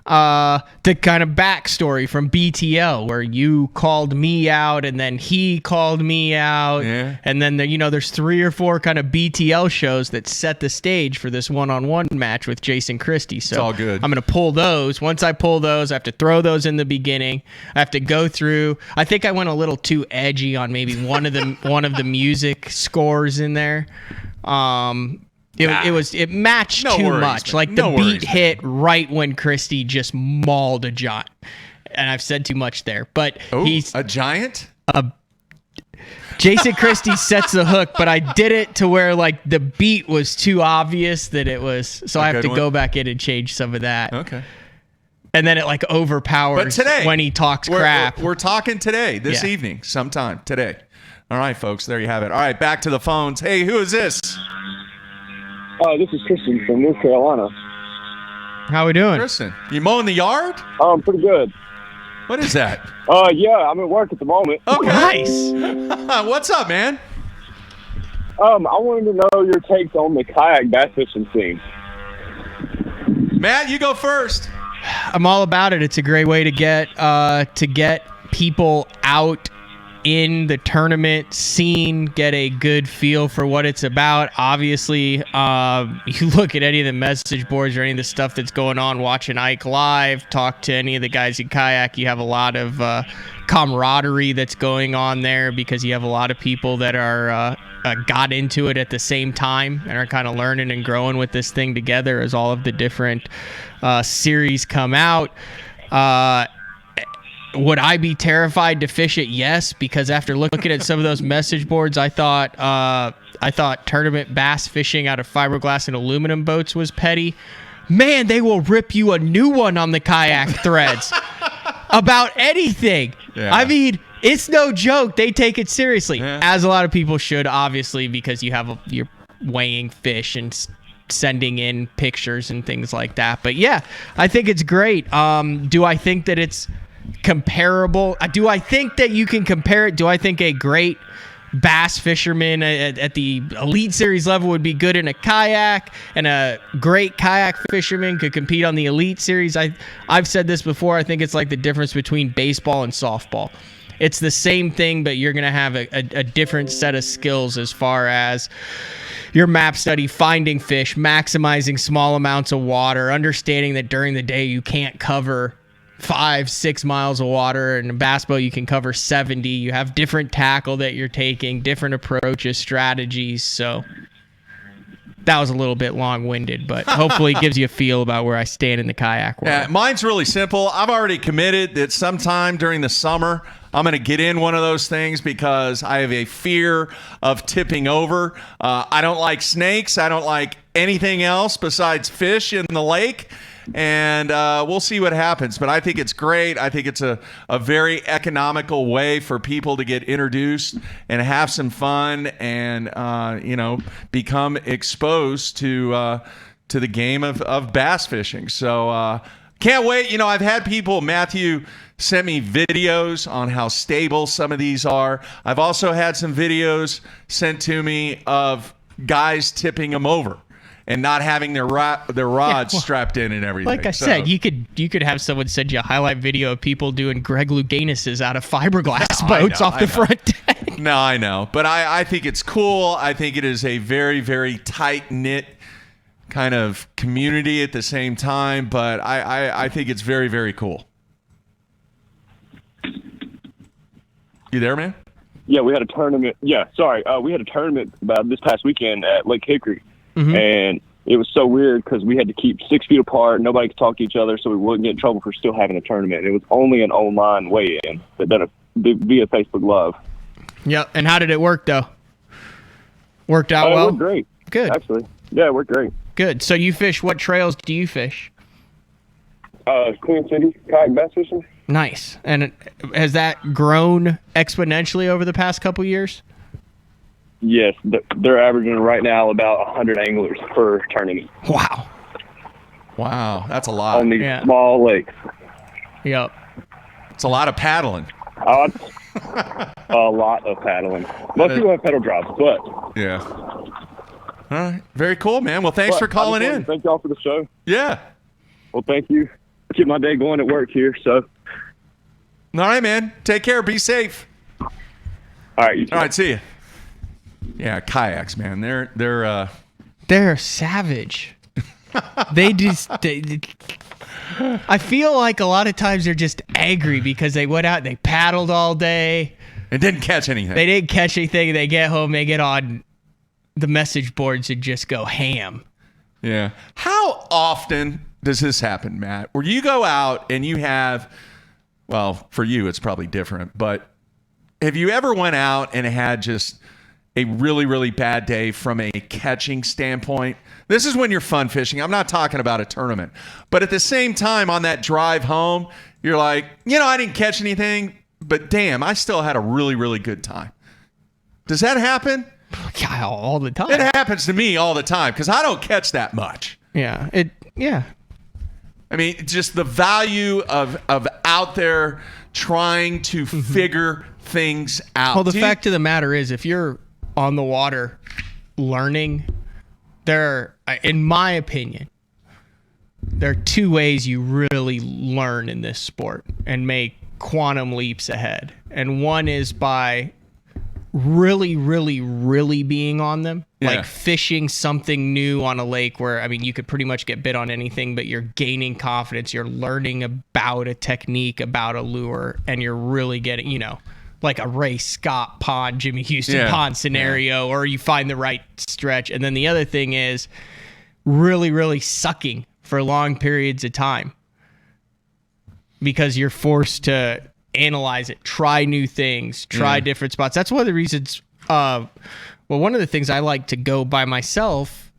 the kind of backstory from BTL, where you called me out and then he called me out. Yeah. And then, there's 3 or 4 kind of BTL shows that set the stage for this one-on-one match with Jason Christie. So it's all good. I'm going to pull those. Once I pull those, I have to throw those in the beginning. I have to go through. I think I went a little too edgy on maybe one of the music scores in there. It matched too much. Man. Like the beat hit right when Christie just mauled a giant. And I've said too much there. But he's a giant? Jason Christie sets the hook, but I did it to where like the beat was too obvious that it was. So I have to go back in and change some of that. Okay. And then it like overpowers but today, when he talks crap. We're talking today, this evening, sometime today. All right, folks, there you have it. All right, back to the phones. Hey, who is this? This is Kristen from North Carolina. How we doing? Kristen, you mowing the yard? Pretty good. What is that? Yeah, I'm at work at the moment. Okay. Nice. What's up, man? I wanted to know your takes on the kayak bass fishing scene. Matt, you go first. I'm all about it. It's a great way to get people out in the tournament scene, get a good feel for what it's about. Obviously, you look at any of the message boards or any of the stuff that's going on, watching Ike live, talk to any of the guys in kayak, you have a lot of camaraderie that's going on there because you have a lot of people that are got into it at the same time and are kind of learning and growing with this thing together as all of the different series come out. Would I be terrified to fish it? Yes, because after looking at some of those message boards, I thought tournament bass fishing out of fiberglass and aluminum boats was petty. Man, they will rip you a new one on the kayak threads about anything. Yeah. I mean, it's no joke. They take it seriously, as a lot of people should, obviously, because you're weighing fish and sending in pictures and things like that. But yeah, I think it's great. Do I think that it's comparable? Do I think that you can compare it? Do I think a great bass fisherman at the elite series level would be good in a kayak, and a great kayak fisherman could compete on the elite series? I've said this before. I think it's like the difference between baseball and softball. It's the same thing, but you're going to have a different set of skills as far as your map study, finding fish, maximizing small amounts of water, understanding that during the day you can't cover 5-6 miles of water. In a bass boat you can cover 70. You have different tackle that you're taking, different approaches, strategies. So that was a little bit long-winded, but hopefully it gives you a feel about where I stand in the kayak world. Yeah, mine's really simple. I've already committed that sometime during the summer I'm going to get in one of those things because I have a fear of tipping over. I don't like snakes. I don't like anything else besides fish in the lake. And we'll see what happens. But I think it's great. I think it's a very economical way for people to get introduced and have some fun and, become exposed to the game of bass fishing. So can't wait. I've had people, Matthew sent me videos on how stable some of these are. I've also had some videos sent to me of guys tipping them over and not having their rods strapped in and everything. Like I said, you could have someone send you a highlight video of people doing Greg Louganis's out of fiberglass boats off the front deck. No, I know. But I think it's cool. I think it is a very, very tight-knit kind of community at the same time. But I think it's very, very cool. You there, man? Yeah, we had a tournament. Yeah, sorry. We had a tournament about this past weekend at Lake Hickory. Mm-hmm. And it was so weird because we had to keep 6 feet apart. Nobody could talk to each other, so we wouldn't get in trouble for still having a tournament. It was only an online weigh-in, but done via Facebook Live. Yep. And how did it work, though? Worked out well? It worked great. Good. Actually. Yeah, it worked great. Good. So you fish, what trails do you fish? Queen City, kayak bass fishing. Nice. And has that grown exponentially over the past couple years? Yes, they're averaging right now about 100 anglers per tournament. Wow, that's a lot. On these small lakes. Yep. It's a lot of paddling. A lot of paddling. Most people have pedal drops, but... Yeah. All right. Very cool, man. Well, thanks for calling in. Thank y'all for the show. Yeah. Well, thank you. Keep my day going at work here, so... All right, man. Take care. Be safe. All right, you too. All right, see you. Yeah, kayaks, man. They're savage. I feel like a lot of times they're just angry because they went out and they paddled all day. It didn't catch anything. They didn't catch anything. They get home, they get on the message boards and just go ham. Yeah. How often does this happen, Matt? Where you go out and you have, well, for you it's probably different, but have you ever went out and had just a really, really bad day from a catching standpoint? This is when you're fun fishing. I'm not talking about a tournament. But at the same time, on that drive home, you're like, I didn't catch anything, but damn, I still had a really, really good time. Does that happen? Yeah, all the time. It happens to me all the time because I don't catch that much. Yeah. I mean, just the value of out there trying to figure things out. Well, the fact of the matter is, if you're on the water learning, in my opinion, there are two ways you really learn in this sport and make quantum leaps ahead. And one is by really, really, really being on them. Yeah. Like fishing something new on a lake where, I mean, you could pretty much get bit on anything, but you're gaining confidence. You're learning about a technique, about a lure, and you're really getting, you know, like a Ray Scott pond, Jimmy Houston pond scenario, or you find the right stretch. And then the other thing is really, really sucking for long periods of time because you're forced to analyze it, try new things, try different spots. That's one of the reasons, one of the things I like to go by myself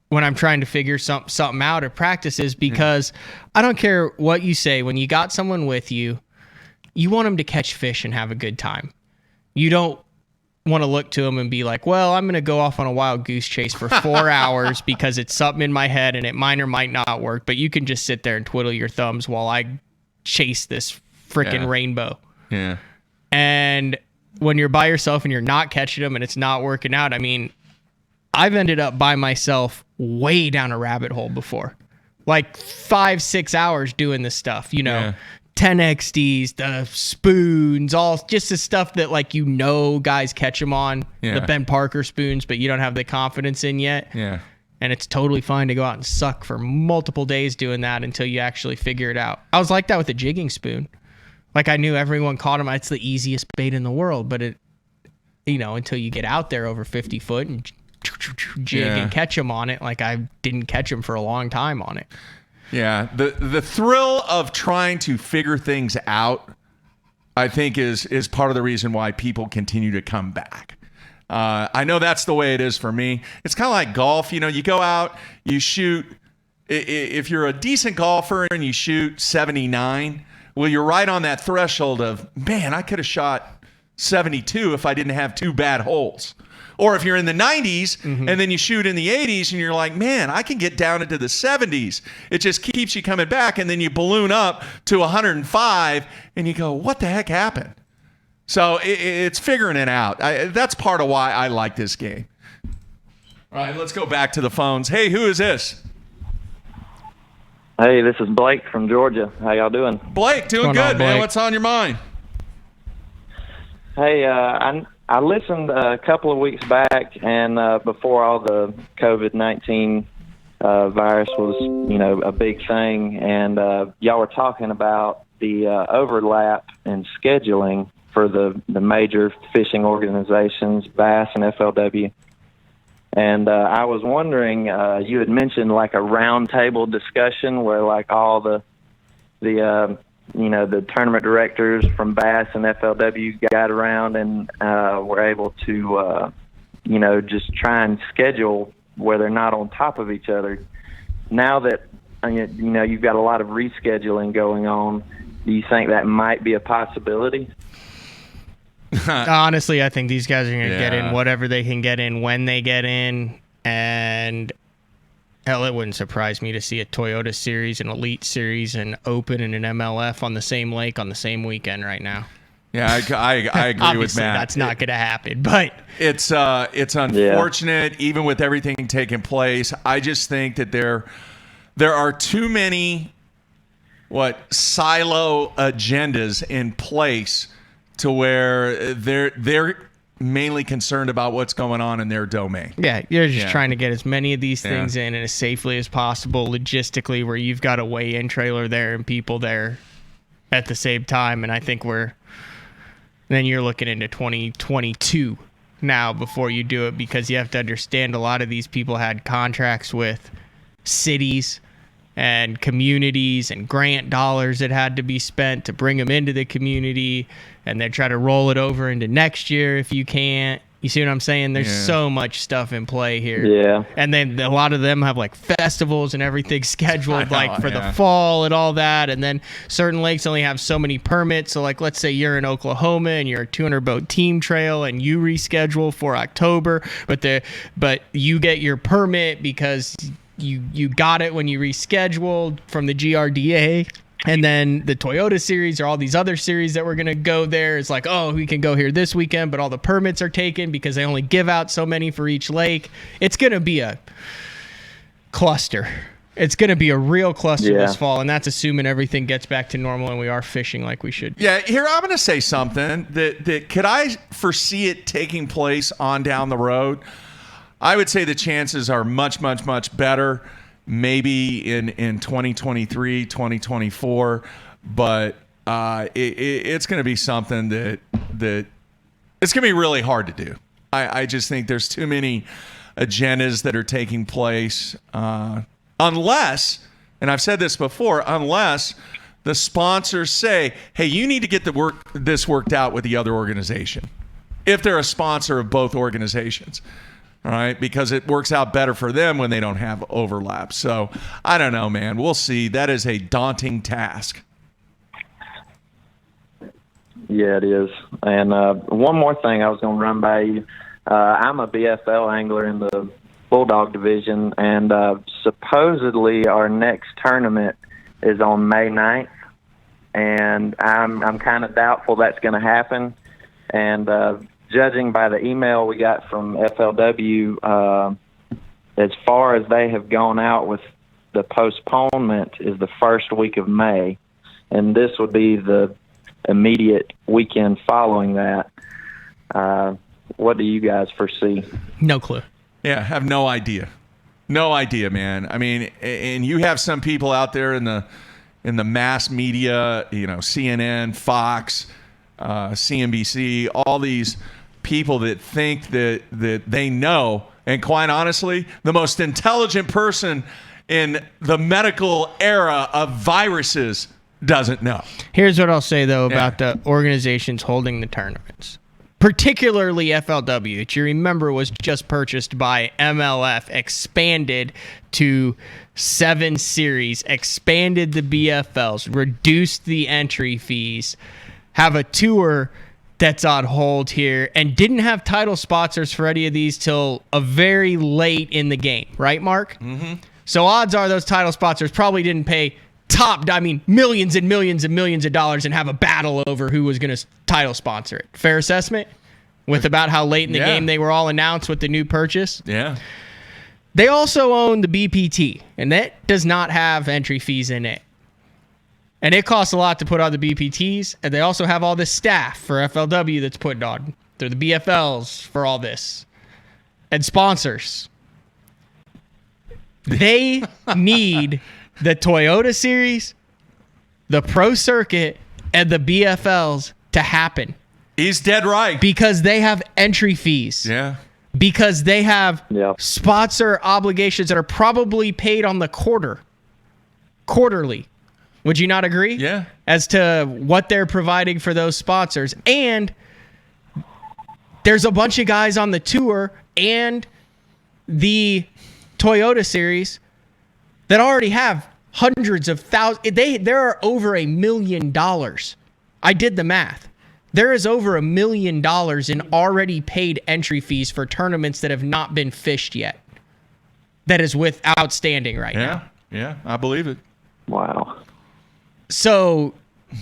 when I'm trying to figure something out or practice is because I don't care what you say. When you got someone with you, you want them to catch fish and have a good time. You don't want to look to them and be like, well, I'm going to go off on a wild goose chase for 4 hours because it's something in my head and it might or might not work, but you can just sit there and twiddle your thumbs while I chase this freaking rainbow. Yeah. And when you're by yourself and you're not catching them and it's not working out, I mean, I've ended up by myself way down a rabbit hole before. Like 5-6 hours doing this stuff, you know, 10XDs, the spoons, all just the stuff that, like, you know, guys catch them on, the Ben Parker spoons, but you don't have the confidence in yet. Yeah. And it's totally fine to go out and suck for multiple days doing that until you actually figure it out. I was like that with a jigging spoon. Like, I knew everyone caught them. It's the easiest bait in the world, but it, you know, until you get out there over 50 foot and jig and catch them on it, like I didn't catch them for a long time on it. Yeah, the thrill of trying to figure things out, I think, is part of the reason why people continue to come back. I know that's the way it is for me. It's kind of like golf. You know, you go out, you shoot. If you're a decent golfer and you shoot 79, well, you're right on that threshold of, man, I could have shot 72 if I didn't have 2 bad holes. Or if you're in the 90s and then you shoot in the 80s and you're like, man, I can get down into the 70s. It just keeps you coming back, and then you balloon up to 105 and you go, what the heck happened? So it's figuring it out. That's part of why I like this game. All right, let's go back to the phones. Hey, who is this? Hey, this is Blake from Georgia. How y'all doing? Blake, doing good, man. What's on your mind? Hey, I listened a couple of weeks back, and before all the COVID-19 virus was, you know, a big thing, and y'all were talking about the overlap in scheduling for the major fishing organizations, Bass and FLW. And I was wondering, you had mentioned like a roundtable discussion where like all the you know, the tournament directors from Bass and FLW got around and were able to, you know, just try and schedule where they're not on top of each other. Now that, you know, you've got a lot of rescheduling going on, do you think that might be a possibility? Honestly, I think these guys are going to get in whatever they can get in when they get in. And hell, it wouldn't surprise me to see a Toyota Series, an Elite Series, an Open, and an MLF on the same lake on the same weekend right now. Yeah, I agree with Matt. That's not going to happen, but it's unfortunate, even with everything taking place. I just think that there are too many silo agendas in place to where they're mainly concerned about what's going on in their domain. Yeah, you're just trying to get as many of these things in and as safely as possible logistically, where you've got a weigh-in trailer there and people there at the same time. And I think then you're looking into 2022 now before you do it, because you have to understand a lot of these people had contracts with cities and communities and grant dollars that had to be spent to bring them into the community, and they try to roll it over into next year if you can't. You see what I'm saying? There's so much stuff in play here. Yeah. And then a lot of them have like festivals and everything scheduled for the fall and all that. And then certain lakes only have so many permits. So like, let's say you're in Oklahoma and you're a 200 boat team trail and you reschedule for October, but you get your permit because you got it when you rescheduled from the GRDA. And then the Toyota Series or all these other series that we're going to go there, it's like, oh, we can go here this weekend, but all the permits are taken because they only give out so many for each lake. It's going to be a cluster It's going to be a real cluster this fall, and that's assuming everything gets back to normal and we are fishing like we should. Yeah, here I'm going to say something that could I foresee it taking place on down the road? I would say the chances are much, much, much better maybe in 2023, 2024, but it's going to be something that it's going to be really hard to do. I just think there's too many agendas that are taking place. Unless, and I've said this before, unless the sponsors say, hey, you need to get this worked out with the other organization, if they're a sponsor of both organizations, all right? Because it works out better for them when they don't have overlap. So I don't know, man. We'll see. That is a daunting task. Yeah, it is. And one more thing I was going to run by you. I'm a BFL angler in the Bulldog division, and supposedly our next tournament is on May 9th, and I'm kind of doubtful that's going to happen. And judging by the email we got from FLW, as far as they have gone out with the postponement is the first week of May, and this would be the immediate weekend following that. What do you guys foresee? No clue. Yeah, I have no idea. No idea, man. I mean, and you have some people out there in the mass media, CNN, Fox, CNBC, all these people that think that they know. And quite honestly, the most intelligent person in the medical era of viruses doesn't know. Here's what I'll say, though, about the organizations holding the tournaments. Particularly FLW, which you remember was just purchased by MLF, expanded to 7 series, expanded the BFLs, reduced the entry fees, have a tour that's on hold here, and didn't have title sponsors for any of these till a very late in the game. Right, Mark? Mm-hmm. So odds are those title sponsors probably didn't pay millions and millions and millions of dollars and have a battle over who was going to title sponsor it. Fair assessment? With about how late in the game they were all announced with the new purchase? Yeah. They also own the BPT, and that does not have entry fees in it. And it costs a lot to put on the BPTs, and they also have all this staff for FLW that's put on. They're the BFLs for all this. And sponsors. They need the Toyota Series, the Pro Circuit, and the BFLs to happen. He's dead right. Because they have entry fees. Yeah. Because they have sponsor obligations that are probably paid on the quarterly. Would you not agree? Yeah. As to what they're providing for those sponsors. And there's a bunch of guys on the tour and the Toyota Series that already have hundreds of thousands. There are over $1 million. I did the math. There is over $1 million in already paid entry fees for tournaments that have not been fished yet. That is with outstanding right now. Yeah, I believe it. Wow. So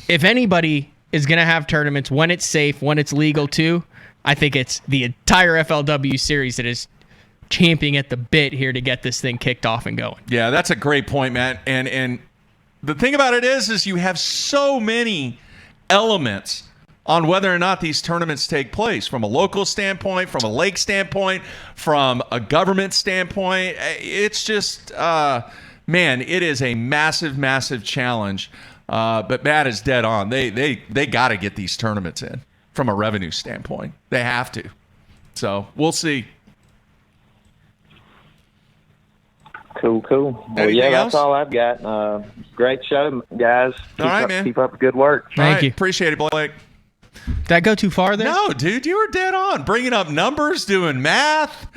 if anybody is going to have tournaments when it's safe, when it's legal too, I think it's the entire FLW series that is champing at the bit here to get this thing kicked off and going. Yeah, that's a great point, Matt. And the thing about it is you have so many elements on whether or not these tournaments take place, from a local standpoint, from a lake standpoint, from a government standpoint. It's just, man, it is a massive, massive challenge. But Matt is dead on. They got to get these tournaments in from a revenue standpoint. They have to. So we'll see. Cool. Well, that's all I've got. Great show, guys. Keep up the good work. Thank you. Appreciate it, Blake. Did I go too far there? No, dude, you were dead on. Bringing up numbers, doing math.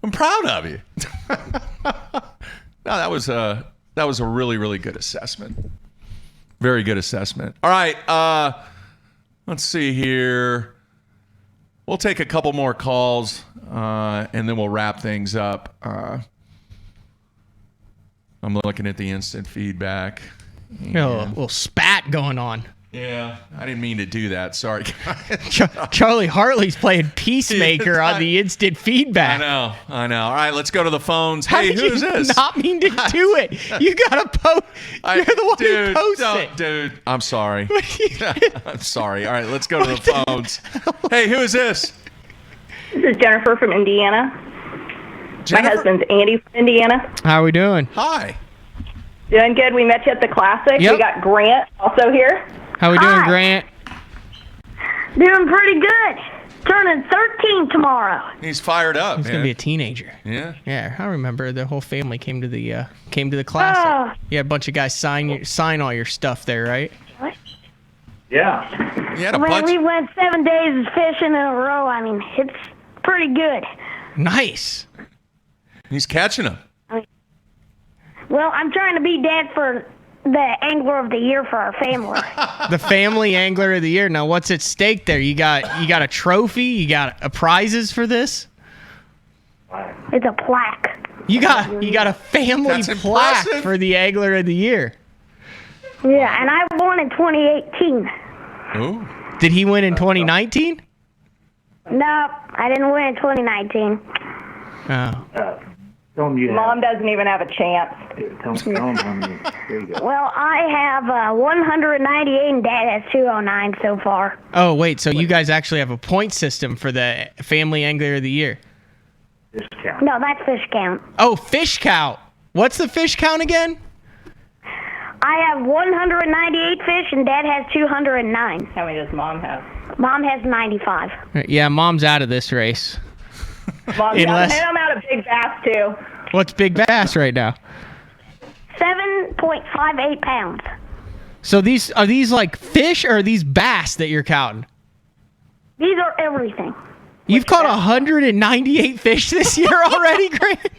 I'm proud of you. No, that was a really, really good assessment. Very good assessment. All right, let's see here. We'll take a couple more calls, and then we'll wrap things up. I'm looking at the instant feedback. A little spat going on. Yeah, I didn't mean to do that. Sorry, Charlie Hartley's playing Peacemaker on the instant feedback. I know. All right, let's go to the phones. How Hey, did who's you this? not mean to do it. You got to post. You're the one who posted it. Dude, I'm sorry. I'm sorry. All right, let's go to the phones. Hey, who is this? This is Jennifer from Indiana. Jennifer? My husband's Andy from Indiana. How are we doing? Hi. Doing good. We met you at the Classic. Yep. We got Grant also here. How we doing, Hi. Grant? Doing pretty good. Turning 13 tomorrow. He's fired up. He's man. gonna be a teenager. Yeah. Yeah, I remember the whole family came to the Classic. You had a bunch of guys sign all your stuff there, right? Yeah. You had a Well, bunch. we went 7 days fishing in a row. I mean, it's pretty good. Nice. He's catching them. Well, I'm trying to be dad for the angler of the year for our family. The family angler of the year. Now, what's at stake there? You got a trophy. You got a prizes for this. It's a plaque. You got a family That's plaque impressive. for the angler of the year. Yeah, and I won in 2018. Oh. Did he win in 2019? No, I didn't win in 2019. Oh. Mom doesn't even have a chance. Well, I have 198 and Dad has 209 so far. Oh, wait. So you guys actually have a point system for the family angler of the year? No, that's fish count. Oh, fish count. What's the fish count again? I have 198 fish and Dad has 209. How many does Mom have? Mom has 95. Yeah, Mom's out of this race. Mom's Unless- and I'm out of big bass too. What's big bass right now? 7.58 pounds. So are these like fish or are these bass that you're counting? These are everything. You've caught 198 fish this year already, Grant?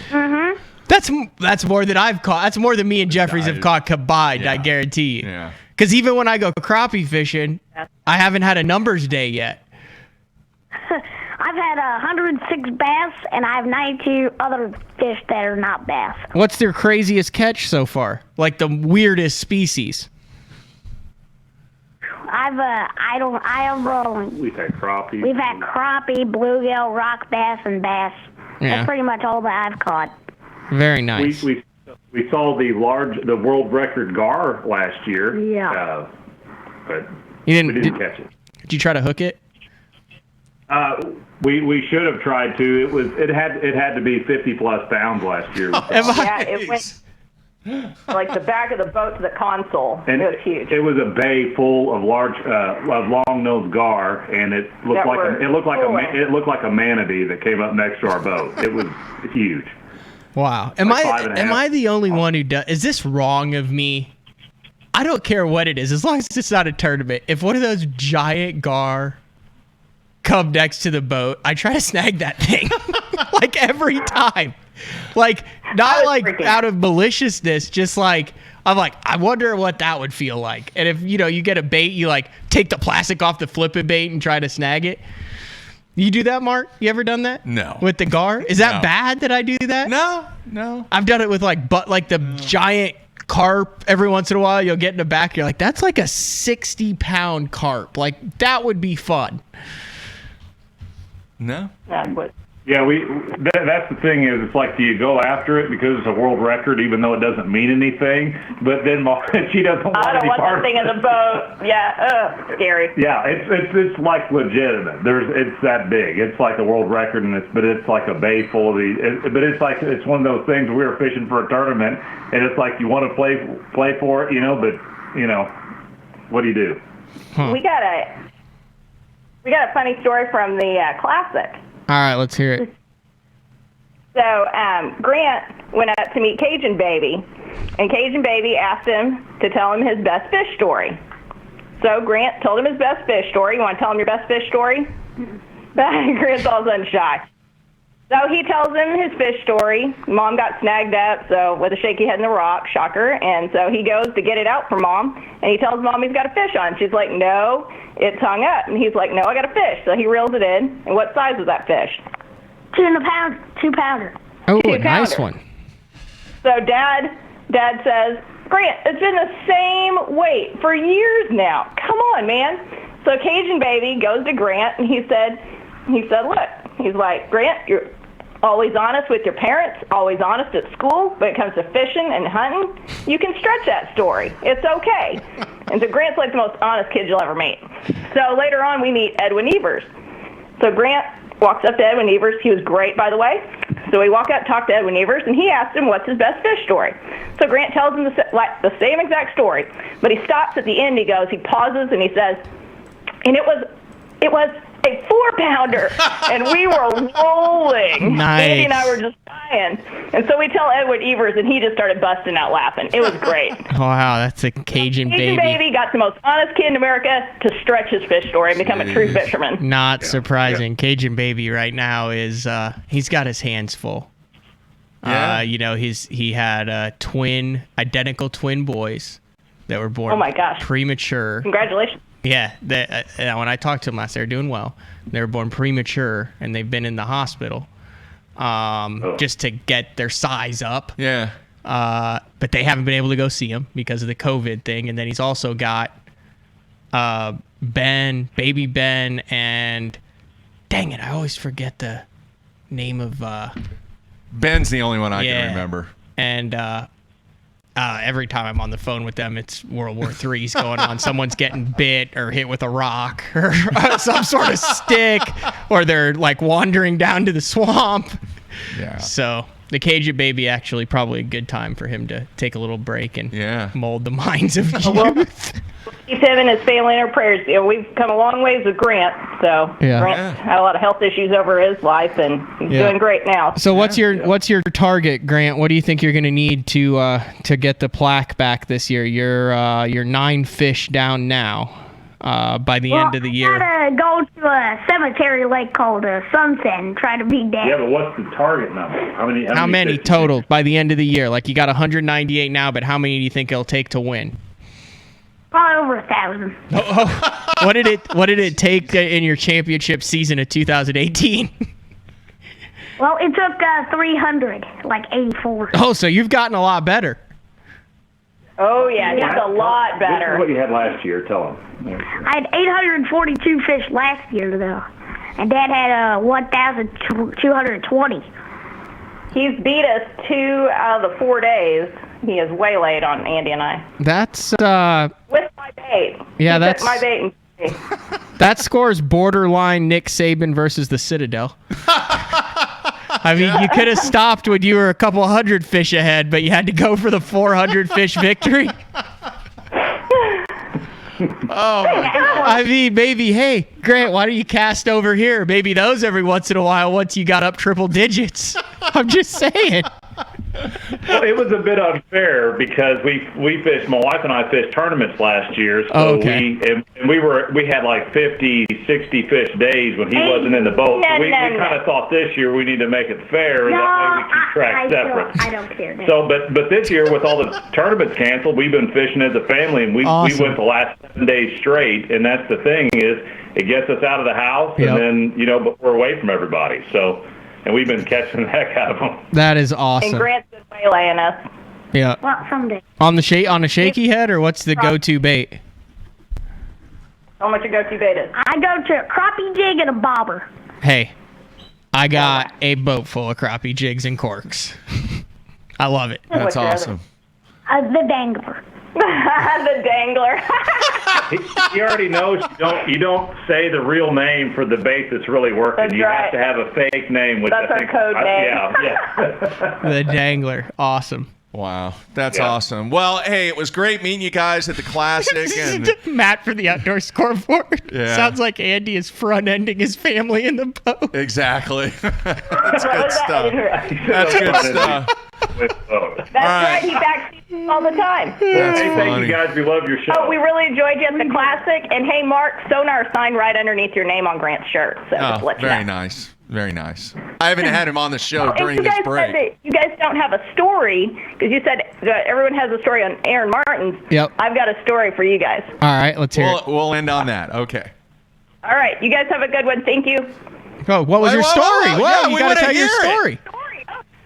Mm-hmm. That's more than I've caught. That's more than me and Jeffries have caught combined, I guarantee you. Yeah. Because even when I go crappie fishing, I haven't had a numbers day yet. I've had 106 bass and I have 92 other fish that are not bass. What's their craziest catch so far? Like the weirdest species? I am rolling. We've had crappie. We've had crappie, bluegill, rock bass, and bass. Yeah. That's pretty much all that I've caught. Very nice. We saw the world record gar last year. Yeah. But You we didn't catch it. Did you try to hook it? We should have tried to. It had to be 50+ pounds last year. Yeah, it went like the back of the boat to the console. And it was huge. It was a bay full of large, long-nosed gar, and it looked like a manatee that came up next to our boat. It was huge. Wow. Like 5.5. Am I the only one who does? Is this wrong of me? I don't care what it is, as long as it's not a tournament. If one of those giant gar come next to the boat, I try to snag that thing like every time. Like not like out of maliciousness, just like I'm like, I wonder what that would feel like. And if you get a bait, you like take the plastic off the flipping bait and try to snag it. You do that, Mark? You ever done that? No. With the gar? Is that bad that I do that? No. I've done it with like the giant carp. Every once in a while, you'll get in the back. You're like, that's like a 60-pound carp. Like that would be fun. No. Yeah, that's the thing is, it's like, do you go after it because it's a world record, even though it doesn't mean anything? But then she doesn't want I don't any want part that thing in the boat. Yeah, scary. Yeah, it's like legitimate. It's that big. It's like a world record, but it's like a bay full of these. But it's one of those things. We were fishing for a tournament, and it's like you want to play for it, but what do you do? We got a funny story from the Classic. All right, let's hear it. So Grant went up to meet Cajun Baby, and Cajun Baby asked him to tell him his best fish story. So Grant told him his best fish story. You want to tell him your best fish story? Grant's all of a sudden shy. So he tells him his fish story. Mom got snagged up, so with a shaky head in the rock, shocker. And so he goes to get it out for Mom, and he tells Mom he's got a fish on. She's like, no, it's hung up. And he's like, no, I got a fish. So he reels it in. And what size was that fish? 2 pounder. Oh, a 2 nice pounder. one. So Dad says, Grant, it's been the same weight for years now. Come on, man. So Cajun Baby goes to Grant, and he said, look, he's like, Grant, you're always honest with your parents, always honest at school. When it comes to fishing and hunting, you can stretch that story. It's okay. And so Grant's like the most honest kid you'll ever meet. So later on, we meet Edwin Evers. So Grant walks up to Edwin Evers. He was great, by the way. So we walk out and talk to Edwin Evers, and he asked him what's his best fish story. So Grant tells him the same exact story, but he stops at the end. He pauses, and he says, and it was a 4-pounder, and we were rolling. Nice. Andy and I were just dying. And so we tell Edwin Evers, and he just started busting out laughing. It was great. Wow, that's a Cajun Baby. Cajun Baby got the most honest kid in America to stretch his fish story and become a true fisherman. Not surprising. Cajun Baby right now is he's got his hands full. Yeah. He had identical twin boys that were born Oh my gosh. premature. Congratulations. Yeah, when I talked to them last, they were doing well. They were born premature, and they've been in the hospital just to get their size up. Yeah. But they haven't been able to go see him because of the COVID thing. And then he's also got baby Ben, and dang it, I always forget the name of... Ben's the only one I can remember. And every time I'm on the phone with them, it's World War III's going on. Someone's getting bit or hit with a rock or some sort of stick, or they're like wandering down to the swamp. Yeah. So the Cajun Baby actually probably a good time for him to take a little break and mold the minds of youth. Keep him and his family in our prayers. We've come a long ways with Grant. So Grant had a lot of health issues over his life, and he's doing great now. So what's your target, Grant? What do you think you're going to need to get the plaque back this year? You're 9 fish down now by the end of the year. I gotta go to a cemetery lake called Sunset and try to beat that. Yeah, but what's the target number? How many total by the end of the year? Like, you got 198 now, but how many do you think it'll take to win? Probably over 1,000. What did it take in your championship season of 2018? Well, it took 300, like 84. Oh, so you've gotten a lot better. Oh, yeah, he's a lot better. This is what you had last year. Tell him. I had 842 fish last year, though. And Dad had 1,220. He's beat us 2 out of the 4 days. He is way late on Andy and I. That's with my bait. Yeah, he that's took my bait. That score's borderline Nick Saban versus the Citadel. I mean, you could have stopped when you were a couple hundred fish ahead, but you had to go for the 400 fish victory. Oh, I mean, maybe, hey, Grant, why don't you cast over here? Maybe those every once in a while once you got up triple digits. I'm just saying. Well, it was a bit unfair because we fished. My wife and I fished tournaments last year, so we had like 50, 60 fish days when he wasn't in the boat. So we kind of thought this year we need to make it fair. That way we keep track separate. I don't care. So, but this year with all the tournaments canceled, we've been fishing as a family, and we went the last 7 days straight. And that's the thing is, it gets us out of the house, and then but we're away from everybody. So. And we've been catching the heck out of them. That is awesome. And Grant's been waylaying us. Yeah. Well, someday. On a shaky head, or what's the go-to bait? How much your go-to bait is? I go to a crappie jig and a bobber. Hey, I got a boat full of crappie jigs and corks. I love it. That's awesome. The dangler. The dangler. He already knows you don't say the real name for the bait that's really working. That's you right. have to have a fake name. Which That's I our think, code name. Yeah. The dangler. Awesome. Wow, that's awesome. Well, hey, it was great meeting you guys at the Classic. And Matt for the outdoor scoreboard. Yeah. Sounds like Andy is front-ending his family in the boat. Exactly. That's good stuff. That's good stuff. That's right. He backseats all the time. Thank you guys. We love your show. Oh, we really enjoyed you at the Classic. And hey, Mark, Sonar signed right underneath your name on Grant's shirt. So just to let you know. Very nice. Very nice. I haven't had him on the show during you this guys break. said that you guys don't have a story because you said that everyone has a story on Aaron Martins. Yep. I've got a story for you guys. All right, let's hear it. We'll end on that. Okay. All right. You guys have a good one. Thank you. Oh, what was your story? Yeah, you we got to wanna tell your hear it. story.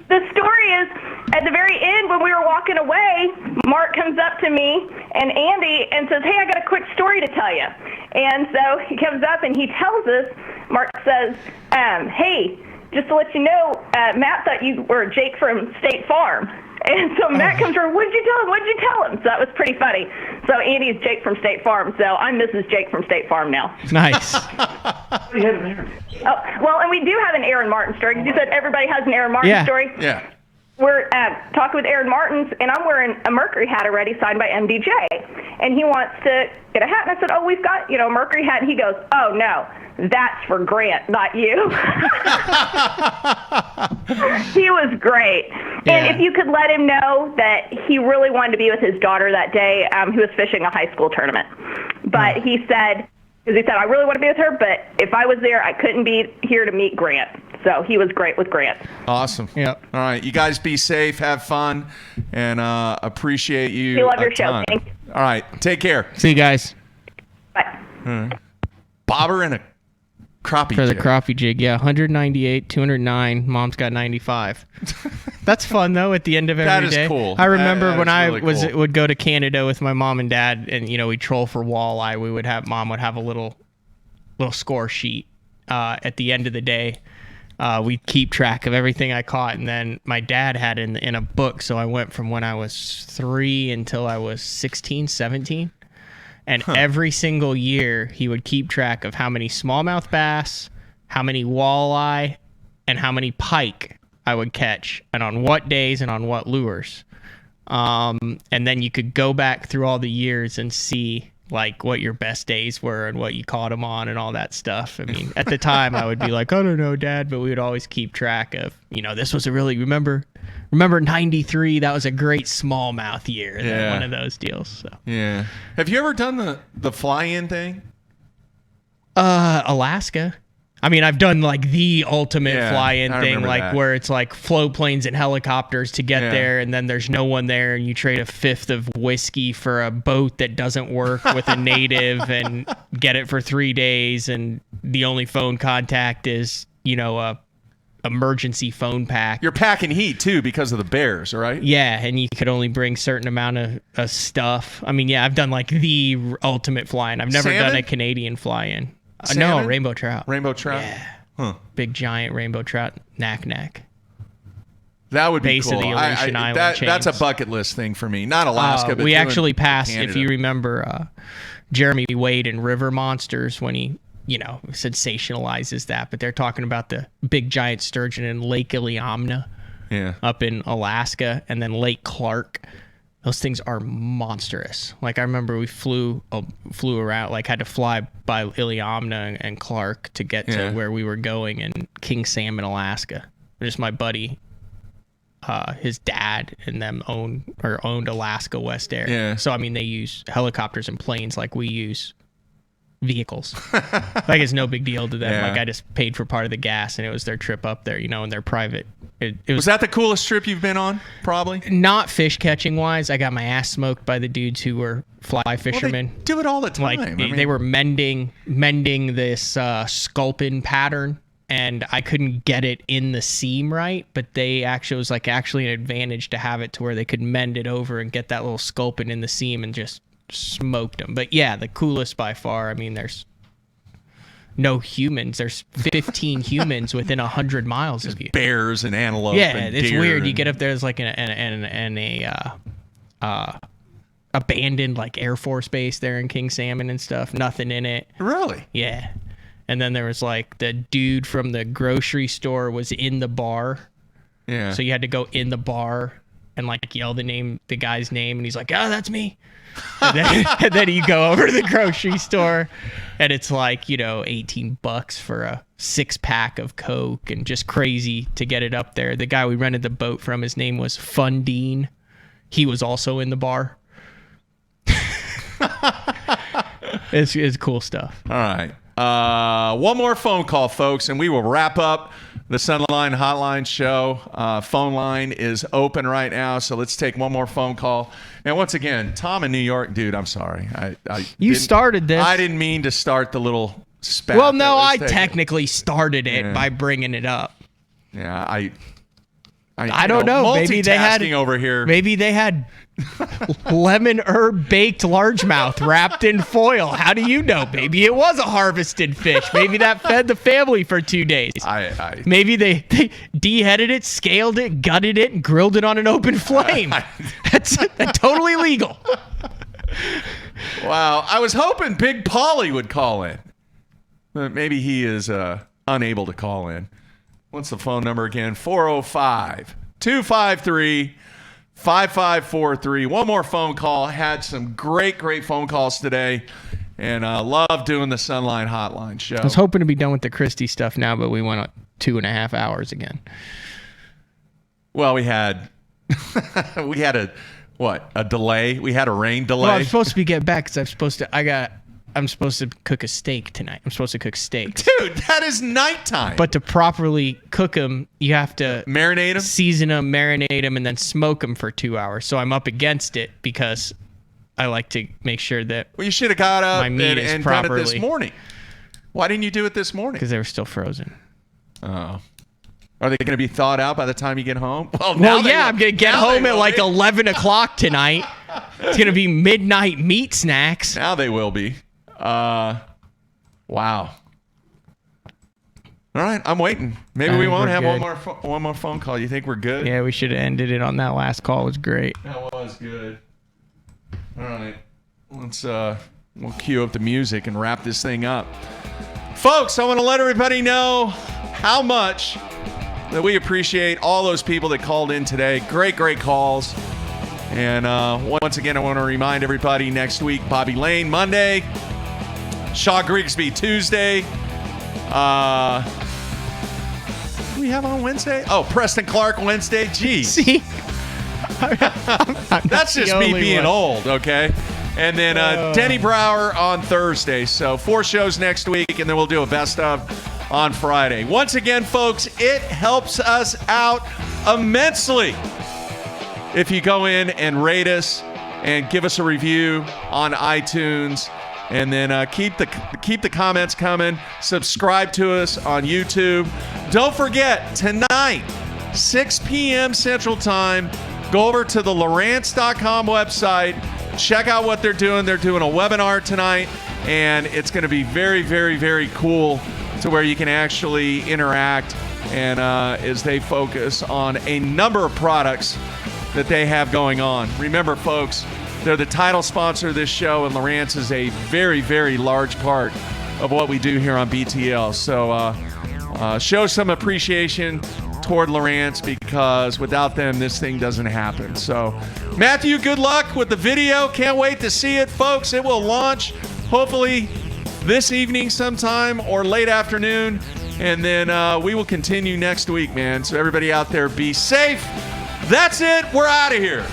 the story is, at the very end, when we were walking away, Mark comes up to me and Andy and says, hey, I got a quick story to tell you. And so he comes up and he tells us, Mark says, hey, just to let you know, Matt thought you were Jake from State Farm. And so Matt comes over, what'd you tell him? What'd you tell him? So that was pretty funny. So Andy's Jake from State Farm, so I'm Mrs. Jake from State Farm now. Nice. You had an Aaron. Oh, well, and we do have an Aaron Martin story, because you said everybody has an Aaron Martin story. Yeah. We're talking with Aaron Martins, and I'm wearing a Mercury hat already signed by MDJ. And he wants to get a hat, and I said, oh, we've got, a Mercury hat. And he goes, oh, no, that's for Grant, not you. He was great. Yeah. And if you could let him know that he really wanted to be with his daughter that day, he was fishing a high school tournament. But he said, I really want to be with her, but if I was there, I couldn't be here to meet Grant. So he was great with Grant. Awesome. Yep. All right. You guys be safe, have fun, and appreciate you. We love your show. Thank you. All right. Take care. See you guys. Bye. All right. Bobber and a crappie For the jig. crappie jig, yeah. 198, 209. Mom's got 95. That's fun, though, at the end of every day. That is cool. I remember That when is I really cool. would go to Canada with my mom and dad, and, we'd troll for walleye. Mom would have a little score sheet at the end of the day. We'd keep track of everything I caught, and then my dad had it in a book, so I went from when I was 3 until I was 16, 17. And every single year, he would keep track of how many smallmouth bass, how many walleye, and how many pike I would catch, and on what days and on what lures. And then you could go back through all the years and see like what your best days were and what you caught them on and all that stuff. I mean, at the time I would be like, I don't know, Dad, but we would always keep track of, this was a really, remember 93, that was a great smallmouth year. Yeah. One of those deals. So. Yeah. Have you ever done the fly-in thing? Alaska. I mean, I've done like the ultimate fly-in I thing, remember like that. where it's like float planes and helicopters to get there, and then there's no one there, and you trade a fifth of whiskey for a boat that doesn't work with a native, and get it for 3 days, and the only phone contact is, a emergency phone pack. You're packing heat too because of the bears, right? Yeah, and you could only bring certain amount of stuff. I mean, yeah, I've done like the ultimate fly-in. I've never done a Canadian fly-in. No, rainbow trout. Rainbow trout? Yeah. Huh. Big giant rainbow trout, knack. That would be Base cool. of the Aleutian Island That's a chains. bucket list thing for me. Not Alaska, but we doing actually passed, Canada. if you remember, Jeremy Wade in River Monsters when he, sensationalizes that. But they're talking about the big giant sturgeon in Lake Iliamna up in Alaska, and then Lake Clark. Those things are monstrous. Like I remember we flew around, like had to fly by Iliamna and Clark to get to where we were going in King Salmon, Alaska. Just my buddy, his dad and them owned Alaska West Air. Yeah. So I mean they use helicopters and planes like we use vehicles. Like it's no big deal to them. Yeah. Like I just paid for part of the gas and it was their trip up there, and they're private. It Was that the coolest trip you've been on? Probably. Not fish catching wise. I got my ass smoked by the dudes who were fly fishermen. Well, they do it all the time. Like they were mending this sculpin pattern, and I couldn't get it in the seam right. But it was actually an advantage to have it to where they could mend it over and get that little sculpin in the seam and just smoked them. But yeah, the coolest by far. I mean, there's no humans. There's 15 humans within 100 miles of you. Bears and antelope. Yeah, and it's deer weird. You and- get up there, there's like abandoned like Air Force base there in King Salmon and stuff. Nothing in it. Really? Yeah. And then there was like the dude from the grocery store was in the bar. Yeah. So you had to go in the bar and like yell the guy's name, and he's like, "Oh, that's me." And then you go over to the grocery store, and it's like, $18 for a 6-pack of Coke, and just crazy to get it up there. The guy we rented the boat from, his name was Fundine. He was also in the bar. It's cool stuff. All right. One more phone call, folks, and we will wrap up the SUNLINE Hotline show. Phone line is open right now, so let's take one more phone call. And once again, Tom in New York, dude, I'm sorry. You started this. I didn't mean to start the little spat. Well, that no, was I taken. technically started it by bringing it up. Yeah, I don't know. Maybe they had over here. Maybe they had lemon herb baked largemouth wrapped in foil. How do you know? Maybe it was a harvested fish. Maybe that fed the family for 2 days. Maybe they deheaded it, scaled it, gutted it, and grilled it on an open flame. That's totally legal. Wow. I was hoping Big Polly would call in. But maybe he is unable to call in. What's the phone number again? 405-253-5543. One more phone call. Had some great phone calls today. And love doing the SUNLINE hotline show. I was hoping to be done with the Christie stuff now, but we went on 2.5 hours again. Well, we had a delay. We had a rain delay. Well, I'm supposed to get back because I'm supposed to cook a steak tonight. I'm supposed to cook steaks. Dude, that is nighttime. But to properly cook them, you have to marinate them, season them, marinate them, and then smoke them for 2 hours. So I'm up against it because I like to make sure that you should have got up and done it this morning. Why didn't you do it this morning? Because they were still frozen. Oh. Are they going to be thawed out by the time you get home? Well, yeah, I'm going to get home at like 11 o'clock tonight. It's going to be midnight meat snacks. Now they will be. Wow. All right, I'm waiting. Maybe we won't have one more phone call. You think we're good? Yeah, we should have ended it on that last call. It was great. That was good. All right, let's we'll cue up the music and wrap this thing up. Folks, I want to let everybody know how much that we appreciate all those people that called in today. Great calls. And once again, I want to remind everybody, next week, Bobby Lane Monday, Shaw Grigsby Tuesday. What do we have on Wednesday? Oh, Preston Clark Wednesday. Jeez. See? That's just me being old, okay? And then Denny Brower on Thursday. So 4 shows next week, and then we'll do a best of on Friday. Once again, folks, it helps us out immensely if you go in and rate us and give us a review on iTunes. And then keep the comments coming. Subscribe to us on YouTube. Don't forget, tonight, 6 p.m. Central Time, go over to the Lowrance.com website. Check out what they're doing. They're doing a webinar tonight, and it's going to be very, very, very cool to where you can actually interact and as they focus on a number of products that they have going on. Remember, folks, they're the title sponsor of this show, and Lowrance is a very, very large part of what we do here on BTL. So show some appreciation toward Lowrance, because without them, this thing doesn't happen. So, Matthew, good luck with the video. Can't wait to see it, folks. It will launch hopefully this evening sometime or late afternoon, and then we will continue next week, man. So everybody out there, be safe. That's it. We're out of here.